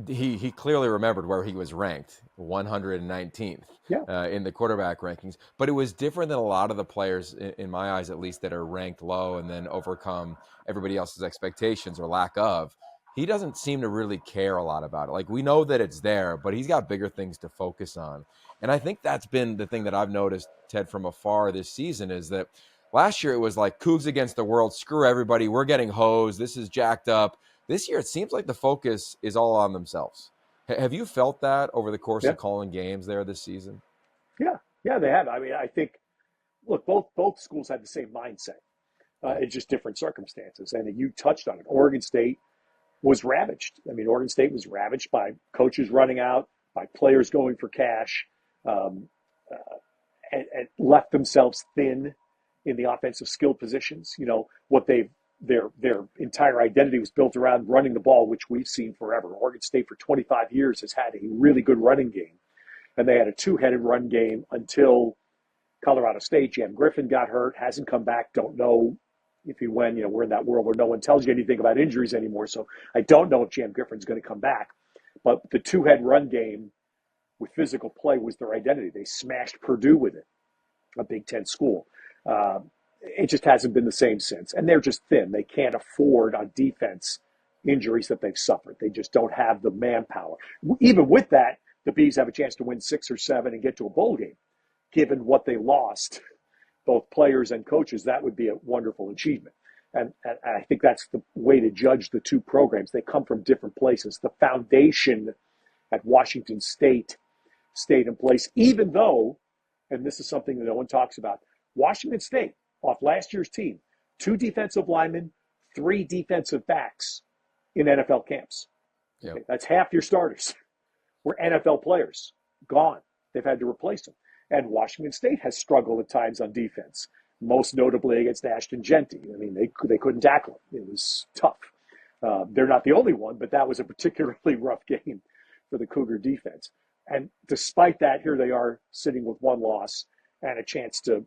he clearly remembered where he was ranked, 119th Yeah. in the quarterback rankings. But it was different than a lot of the players, in my eyes at least, that are ranked low and then overcome everybody else's expectations or lack of. He doesn't seem to really care a lot about it. Like, we know that it's there, but he's got bigger things to focus on. And I think that's been the thing that I've noticed, Ted, from afar this season, is that last year it was like Cougs against the world, screw everybody, we're getting hosed, this is jacked up. This year, it seems like the focus is all on themselves. Have you felt that over the course of calling games there this season? Yeah, they have. I mean, I think, look, both schools had the same mindset. It's just different circumstances. And you touched on it. Oregon State was ravaged. I mean, Oregon State was ravaged by coaches running out, by players going for cash, and left themselves thin in the offensive skill positions. Their entire identity was built around running the ball, which we've seen forever. Oregon State for 25 years has had a really good running game, and they had a two-headed run game until Colorado State. Jan Griffin got hurt, hasn't come back. Don't know if he went. We're in that world where no one tells you anything about injuries anymore, so I don't know if Jan Griffin's going to come back. But the two-head run game with physical play was their identity. They smashed Purdue with it, a Big Ten school. It just hasn't been the same since. And they're just thin. They can't afford on defense injuries that they've suffered. They just don't have the manpower. Even with that, the Bees have a chance to win 6 or 7 and get to a bowl game. Given what they lost, both players and coaches, that would be a wonderful achievement. And I think that's the way to judge the two programs. They come from different places. The foundation at Washington State stayed in place, even though, and this is something that no one talks about, Washington State, off last year's team, 2 defensive linemen, 3 defensive backs in NFL camps. Yep. Okay, that's half your starters were NFL players, gone. They've had to replace them. And Washington State has struggled at times on defense, most notably against Ashton Genty. I mean, they couldn't tackle him. It was tough. They're not the only one, but that was a particularly rough game for the Cougar defense. And despite that, here they are sitting with 1 loss and a chance to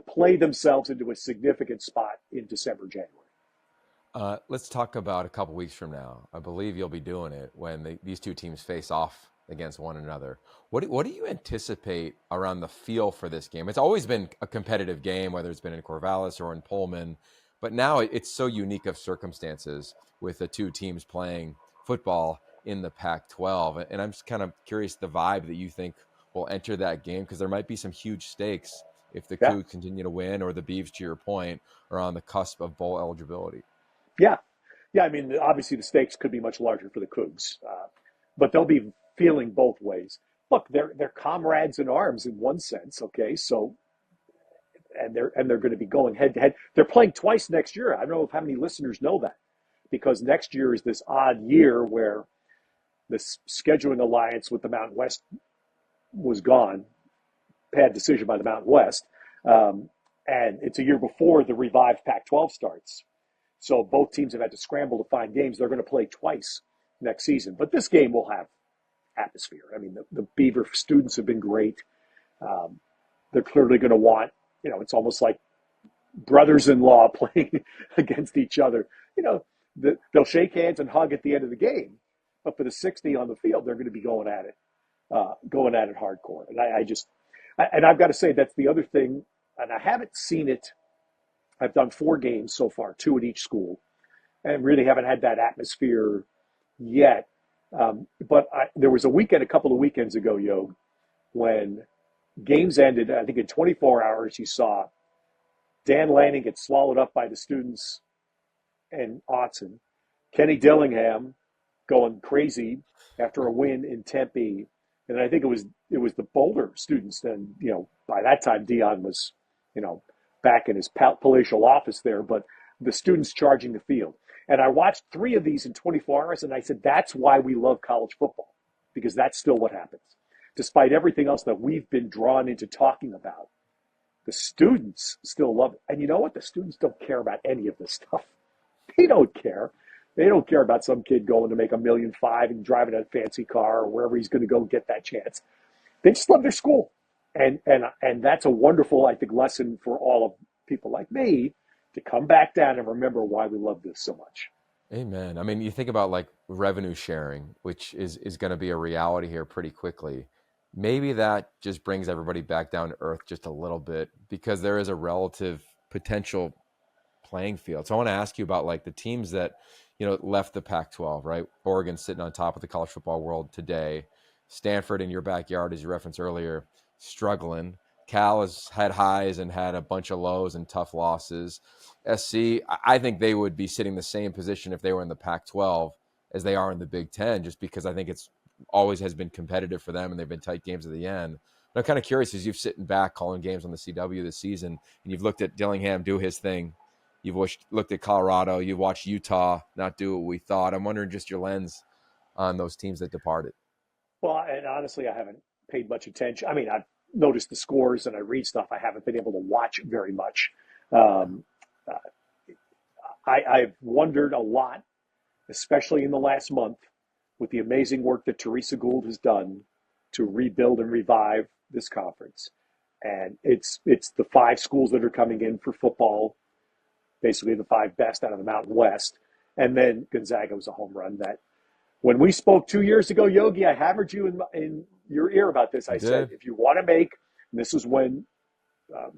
play themselves into a significant spot in December, January. Let's talk about a couple weeks from now. I believe you'll be doing it when these two teams face off against one another. What do you anticipate around the feel for this game? It's always been a competitive game, whether it's been in Corvallis or in Pullman, but now it's so unique of circumstances with the two teams playing football in the Pac-12. And I'm just kind of curious the vibe that you think will enter that game, because there might be some huge stakes if the Cougs continue to win, or the Beavs, to your point, are on the cusp of bowl eligibility. Yeah. I mean, obviously the stakes could be much larger for the Cougs, but they'll be feeling both ways. Look, they're comrades in arms in one sense. Okay, so and they're going to be going head to head. They're playing twice next year. I don't know how many listeners know that, because next year is this odd year where the scheduling alliance with the Mountain West was gone. Bad decision by the Mountain West. And it's a year before the revived Pac-12 starts. So both teams have had to scramble to find games. They're going to play twice next season. But this game will have atmosphere. I mean, the Beaver students have been great. They're clearly going to want, it's almost like brothers-in-law playing against each other. They'll shake hands and hug at the end of the game. But for the 60 on the field, they're going to be going at it hardcore. And I've got to say, that's the other thing. And I haven't seen it. I've done 4 games so far, 2 at each school, and really haven't had that atmosphere yet. But there was a couple of weekends ago, Yog, when games ended. I think in 24 hours, you saw Dan Lanning get swallowed up by the students and Autzen, Kenny Dillingham going crazy after a win in Tempe, and I think it was the Boulder students. And by that time, Dion was back in his palatial office there, but the students charging the field. And I watched 3 of these in 24 hours, and I said, that's why we love college football, because that's still what happens. Despite everything else that we've been drawn into talking about, the students still love it. And you know what? The students don't care about any of this stuff. They don't care. They don't care about some kid going to make $1.5 million and driving a fancy car or wherever he's going to go get that chance. They just love their school. And that's a wonderful, I think, lesson for all of people like me to come back down and remember why we love this so much. Amen. I mean, you think about like revenue sharing, which is going to be a reality here pretty quickly. Maybe that just brings everybody back down to earth just a little bit, because there is a relative potential playing field. So I want to ask you about like the teams that, left the Pac-12, right? Oregon sitting on top of the college football world today. Stanford in your backyard, as you referenced earlier, struggling. Cal has had highs and had a bunch of lows and tough losses. SC, I think they would be sitting the same position if they were in the Pac-12 as they are in the Big Ten, just because I think it's always has been competitive for them and they've been tight games at the end. But I'm kind of curious, as you've sitting back calling games on the CW this season, and you've looked at Dillingham do his thing, you've looked at Colorado, you've watched Utah not do what we thought. I'm wondering just your lens on those teams that departed. Well, and honestly, I haven't paid much attention. I mean, I've noticed the scores and I read stuff. I haven't been able to watch very much. I've wondered a lot, especially in the last month, with the amazing work that Teresa Gould has done to rebuild and revive this conference. And it's the 5 schools that are coming in for football, basically the 5 best out of the Mountain West. And then Gonzaga was a home run. That when we spoke 2 years ago, Yogi, I hammered you in your ear about this. I said, if you want to make, and this is when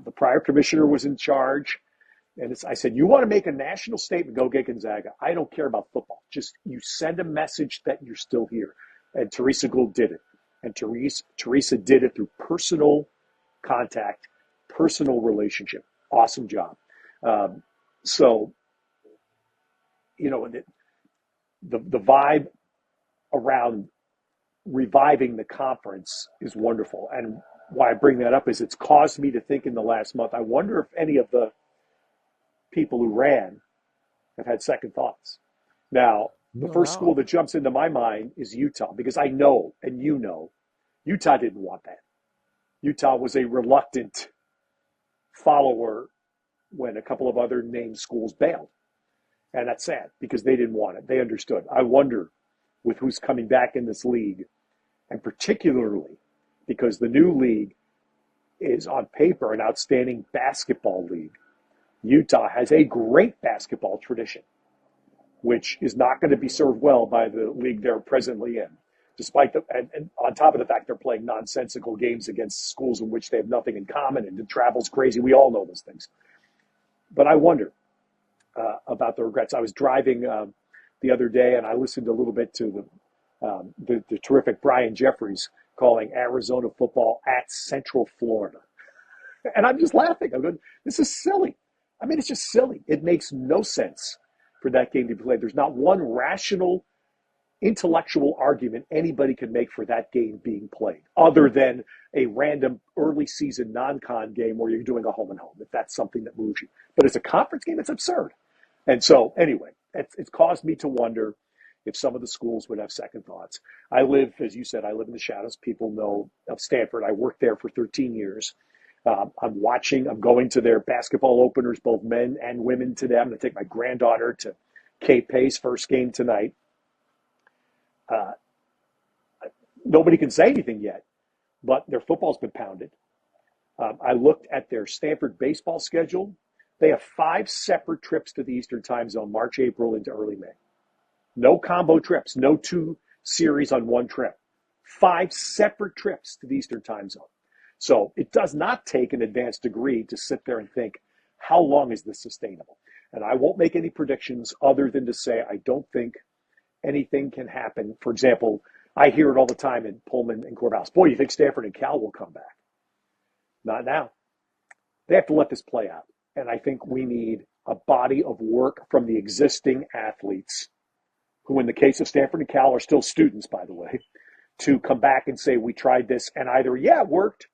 the prior commissioner was in charge, and I said, you want to make a national statement, go get Gonzaga. I don't care about football. Just you send a message that you're still here. And Teresa Gould did it. And Teresa did it through personal contact, personal relationship. Awesome job. So, the vibe around reviving the conference is wonderful. And why I bring that up is it's caused me to think in the last month, I wonder if any of the people who ran have had second thoughts. Now, the first school that jumps into my mind is Utah, because I know, and Utah didn't want that. Utah was a reluctant follower when a couple of other named schools bailed. And that's sad, because they didn't want it. They understood. I wonder with who's coming back in this league, and particularly because the new league is on paper an outstanding basketball league. Utah has a great basketball tradition, which is not going to be served well by the league they're presently in, despite and on top of the fact they're playing nonsensical games against schools in which they have nothing in common, and the travel's crazy. We all know those things. But I wonder about the regrets. I was driving the other day, and I listened a little bit to the terrific Brian Jeffries calling Arizona football at Central Florida. And I'm just laughing. I'm going, this is silly. I mean, it's just silly. It makes no sense for that game to be played. There's not one rational, intellectual argument anybody can make for that game being played, other than a random early season non-con game where you're doing a home and home, if that's something that moves you. But as a conference game, it's absurd. And so, anyway, it's caused me to wonder if some of the schools would have second thoughts. I live, as you said, I live in the shadows. People know of Stanford. I worked there for 13 years. I'm going to their basketball openers, both men and women today. I'm going to take my granddaughter to Cape Pace, first game tonight. Nobody can say anything yet, but their football's been pounded. I looked at their Stanford baseball schedule. They have 5 separate trips to the Eastern time zone, March, April into early May. No combo trips, no 2 series on 1 trip. 5 separate trips to the Eastern time zone. So it does not take an advanced degree to sit there and think, how long is this sustainable? And I won't make any predictions other than to say I don't think anything can happen. For example, I hear it all the time in Pullman and Corvallis. Boy, you think Stanford and Cal will come back? Not now. They have to let this play out. And I think we need a body of work from the existing athletes, who in the case of Stanford and Cal are still students, by the way, to come back and say, we tried this and either, yeah, it worked,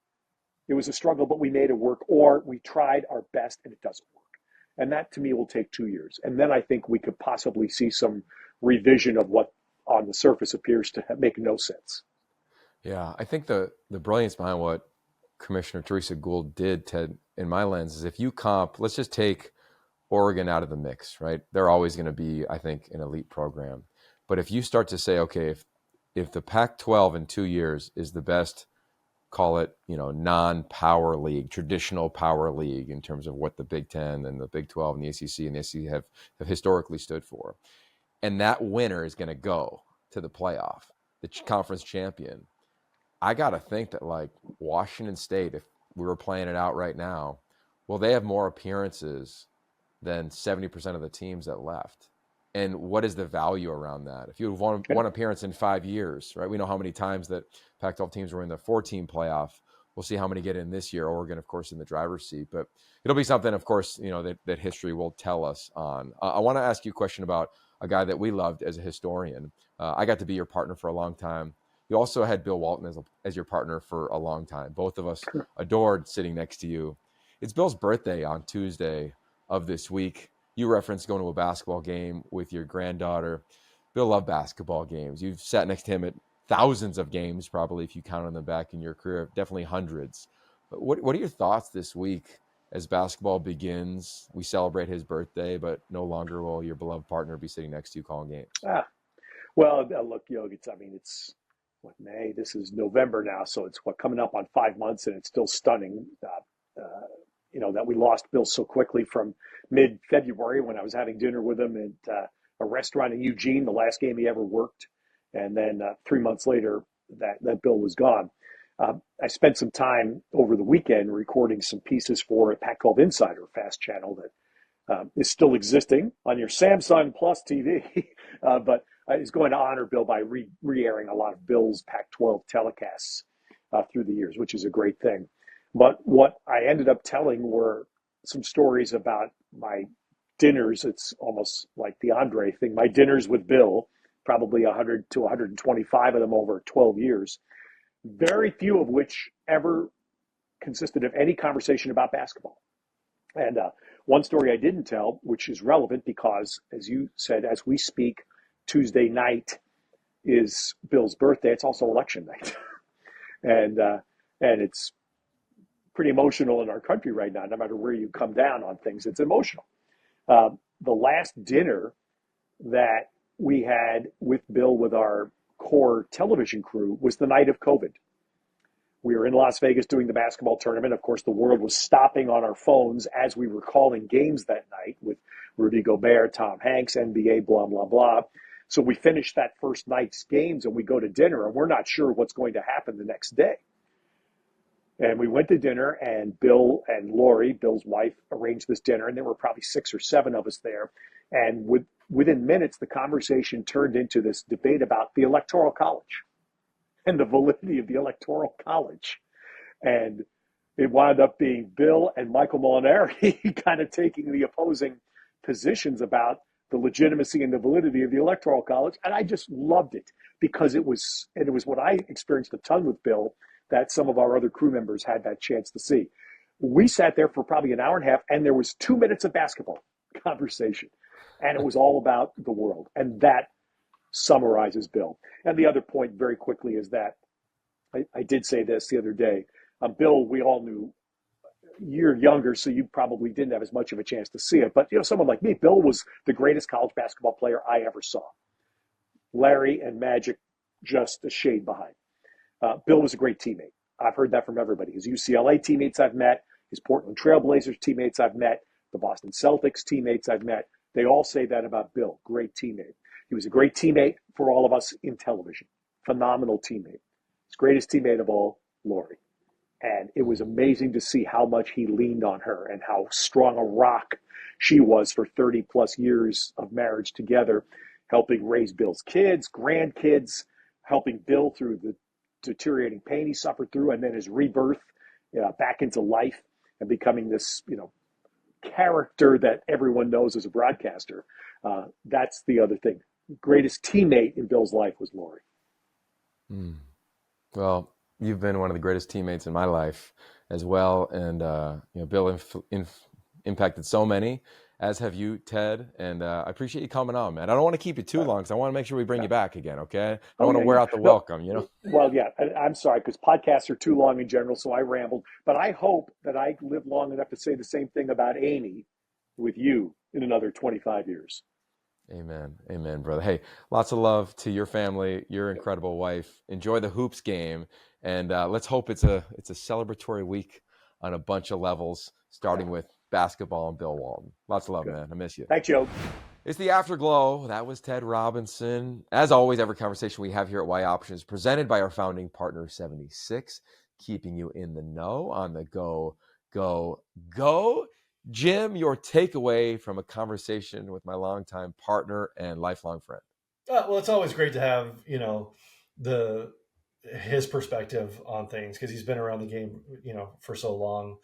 it was a struggle, but we made it work, or we tried our best and it doesn't work. And that to me will take 2 years. And then I think we could possibly see some revision of what on the surface appears to make no sense. Yeah, I think the brilliance behind what Commissioner Teresa Gould did, Ted, in my lens, is if you comp, let's just take Oregon out of the mix, right? They're always going to be, I think, an elite program. But if you start to say, okay, if the Pac-12 in 2 years is the best, call it, non-power league, traditional power league in terms of what the Big Ten and the Big 12 and the ACC and the SEC have historically stood for, and that winner is going to go to the playoff, the conference champion, I got to think that like Washington State, if we were playing it out right now, well, they have more appearances than 70% of the teams that left. And what is the value around that? If you have one appearance in 5 years, right? We know how many times that Pac-12 teams were in the 4-team playoff. We'll see how many get in this year. Oregon, of course, in the driver's seat. But it'll be something, of course, that history will tell us on. I want to ask you a question about a guy that we loved as a historian. I got to be your partner for a long time. You also had Bill Walton as your partner for a long time. Both of us adored sitting next to you. It's Bill's birthday on Tuesday of this week. You referenced going to a basketball game with your granddaughter. Bill loved basketball games. You've sat next to him at thousands of games, probably, if you count on them back in your career, definitely hundreds. But what are your thoughts this week as basketball begins? We celebrate his birthday, but no longer will your beloved partner be sitting next to you calling games. Well, look, Yogi, it's what, May? This is November now, so it's coming up on 5 months, and it's still stunning. That we lost Bill so quickly from mid-February when I was having dinner with him at a restaurant in Eugene, the last game he ever worked. And then 3 months later, that Bill was gone. I spent some time over the weekend recording some pieces for a Pac-12 Insider fast channel that is still existing on your Samsung Plus TV, but is going to honor Bill by re-airing a lot of Bill's Pac-12 telecasts through the years, which is a great thing. But what I ended up telling were some stories about my dinners. It's almost like the Andre thing. My dinners with Bill, probably 100 to 125 of them over 12 years, very few of which ever consisted of any conversation about basketball. And one story I didn't tell, which is relevant because, as you said, as we speak, Tuesday night is Bill's birthday. It's also election night. and it's pretty emotional in our country right now. No matter where you come down on things, it's emotional. The last dinner that we had with Bill with our core television crew was the night of COVID. We were in Las Vegas doing the basketball tournament. Of course, the world was stopping on our phones as we were calling games that night with Rudy Gobert, Tom Hanks, NBA, blah, blah, blah. So we finished that first night's games and we go to dinner and we're not sure what's going to happen the next day. And we went to dinner, and Bill and Lori, Bill's wife, arranged this dinner, and there were probably 6 or 7 of us there. And within minutes, the conversation turned into this debate about the Electoral College and the validity of the Electoral College. And it wound up being Bill and Michael Molinari kind of taking the opposing positions about the legitimacy and the validity of the Electoral College. And I just loved it because it was what I experienced a ton with Bill that some of our other crew members had that chance to see. We sat there for probably an hour and a half, and there was 2 minutes of basketball conversation. And it was all about the world. And that summarizes Bill. And the other point very quickly is that I did say this the other day. Bill, we all knew you're younger, so you probably didn't have as much of a chance to see it. But, someone like me, Bill was the greatest college basketball player I ever saw. Larry and Magic just a shade behind. Bill was a great teammate. I've heard that from everybody. His UCLA teammates I've met, his Portland Trailblazers teammates I've met, the Boston Celtics teammates I've met. They all say that about Bill. Great teammate. He was a great teammate for all of us in television. Phenomenal teammate. His greatest teammate of all, Lori. And it was amazing to see how much he leaned on her and how strong a rock she was for 30 plus years of marriage together, helping raise Bill's kids, grandkids, helping Bill through the deteriorating pain he suffered through, and then his rebirth back into life and becoming this, character that everyone knows as a broadcaster. That's the other thing. Greatest teammate in Bill's life was Lori. Well, you've been one of the greatest teammates in my life as well. And, Bill impacted so many, as have you, Ted. And I appreciate you coming on, man. I don't want to keep you too long because I want to make sure we bring you back again, okay? I don't want to wear out the welcome, Well, yeah, I'm sorry, because podcasts are too long in general, so I rambled. But I hope that I live long enough to say the same thing about Amy with you in another 25 years. Amen. Amen, brother. Hey, lots of love to your family, your incredible wife. Enjoy the hoops game. And let's hope it's a celebratory week on a bunch of levels, starting with basketball and Bill Walton. Lots of love, man. I miss you. Thanks, Joe. It's the Afterglow. That was Ted Robinson. As always, every conversation we have here at Y Options is presented by our founding partner, 76, keeping you in the know on the go, go, go. Jim, your takeaway from a conversation with my longtime partner and lifelong friend. Well, it's always great to have, his perspective on things because he's been around the game, for so long.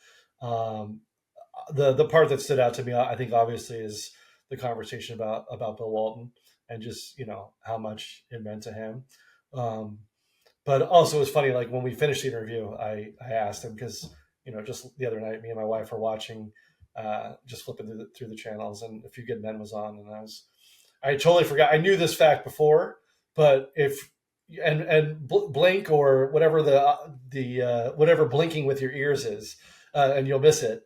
The part that stood out to me, I think, obviously, is the conversation about Bill Walton and just, how much it meant to him. But also it's funny, like when we finished the interview, I asked him because, just the other night, me and my wife were watching, just flipping through the channels, and A Few Good Men was on, and I totally forgot. I knew this fact before, but blink or whatever whatever blinking with your ears is, and you'll miss it.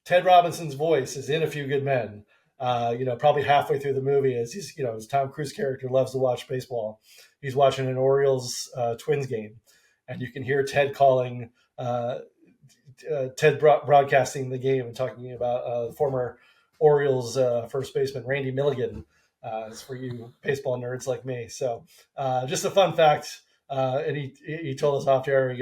Ted Robinson's voice is in A Few Good Men. Probably halfway through the movie, as he's, his Tom Cruise character loves to watch baseball. He's watching an Orioles Twins game, and you can hear Ted calling. Ted broadcasting the game and talking about former Orioles first baseman Randy Milligan. It's for you baseball nerds like me. So just a fun fact. And he told us off air,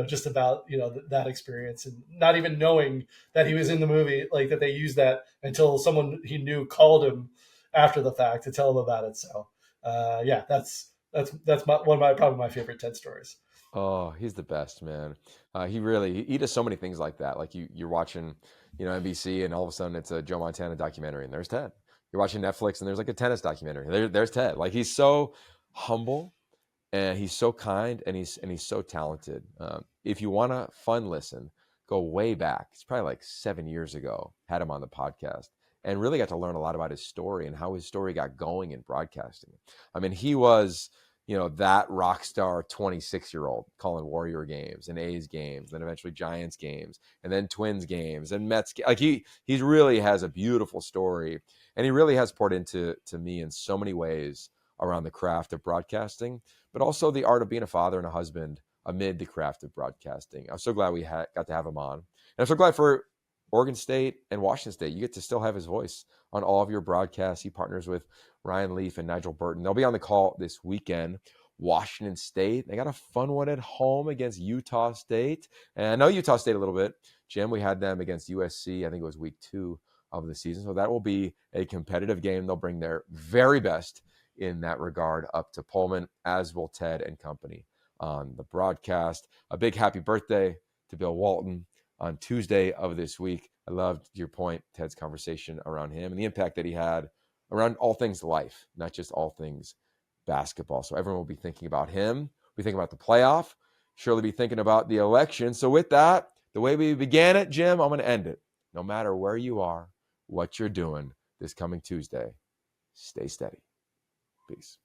just about, that experience, and not even knowing that he was in the movie, like that they used that until someone he knew called him after the fact to tell him about it. So that's probably my favorite Ted stories. Oh, he's the best, man. He does so many things like that. Like you're watching, NBC, and all of a sudden it's a Joe Montana documentary, and there's Ted. You're watching Netflix, and there's like a tennis documentary. There's Ted. Like, he's so humble, and he's so kind, and he's so talented. If you want a fun listen, go way back. It's probably like 7 years ago. Had him on the podcast, and really got to learn a lot about his story and how his story got going in broadcasting. I mean, he was, that rock star 26-year-old calling Warrior games and A's games, then eventually Giants games, and then Twins games and Mets. Like he really has a beautiful story, and he really has poured into me in so many ways around the craft of broadcasting, but also the art of being a father and a husband amid the craft of broadcasting. I'm so glad we got to have him on. And I'm so glad for Oregon State and Washington State, you get to still have his voice on all of your broadcasts. He partners with Ryan Leaf and Nigel Burton. They'll be on the call this weekend. Washington State, they got a fun one at home against Utah State. And I know Utah State a little bit. Jim, we had them against USC. I think it was week 2 of the season. So that will be a competitive game. They'll bring their very best in that regard up to Pullman, as will Ted and company on the broadcast. A big happy birthday to Bill Walton on Tuesday of this week. I loved your point, Ted's conversation around him and the impact that he had around all things life, not just all things basketball. So everyone will be thinking about him, be thinking about the playoff, surely be thinking about the election. So with that, the way we began it, Jim, I'm going to end it. No matter where you are, what you're doing, this coming Tuesday. Stay steady. Peace.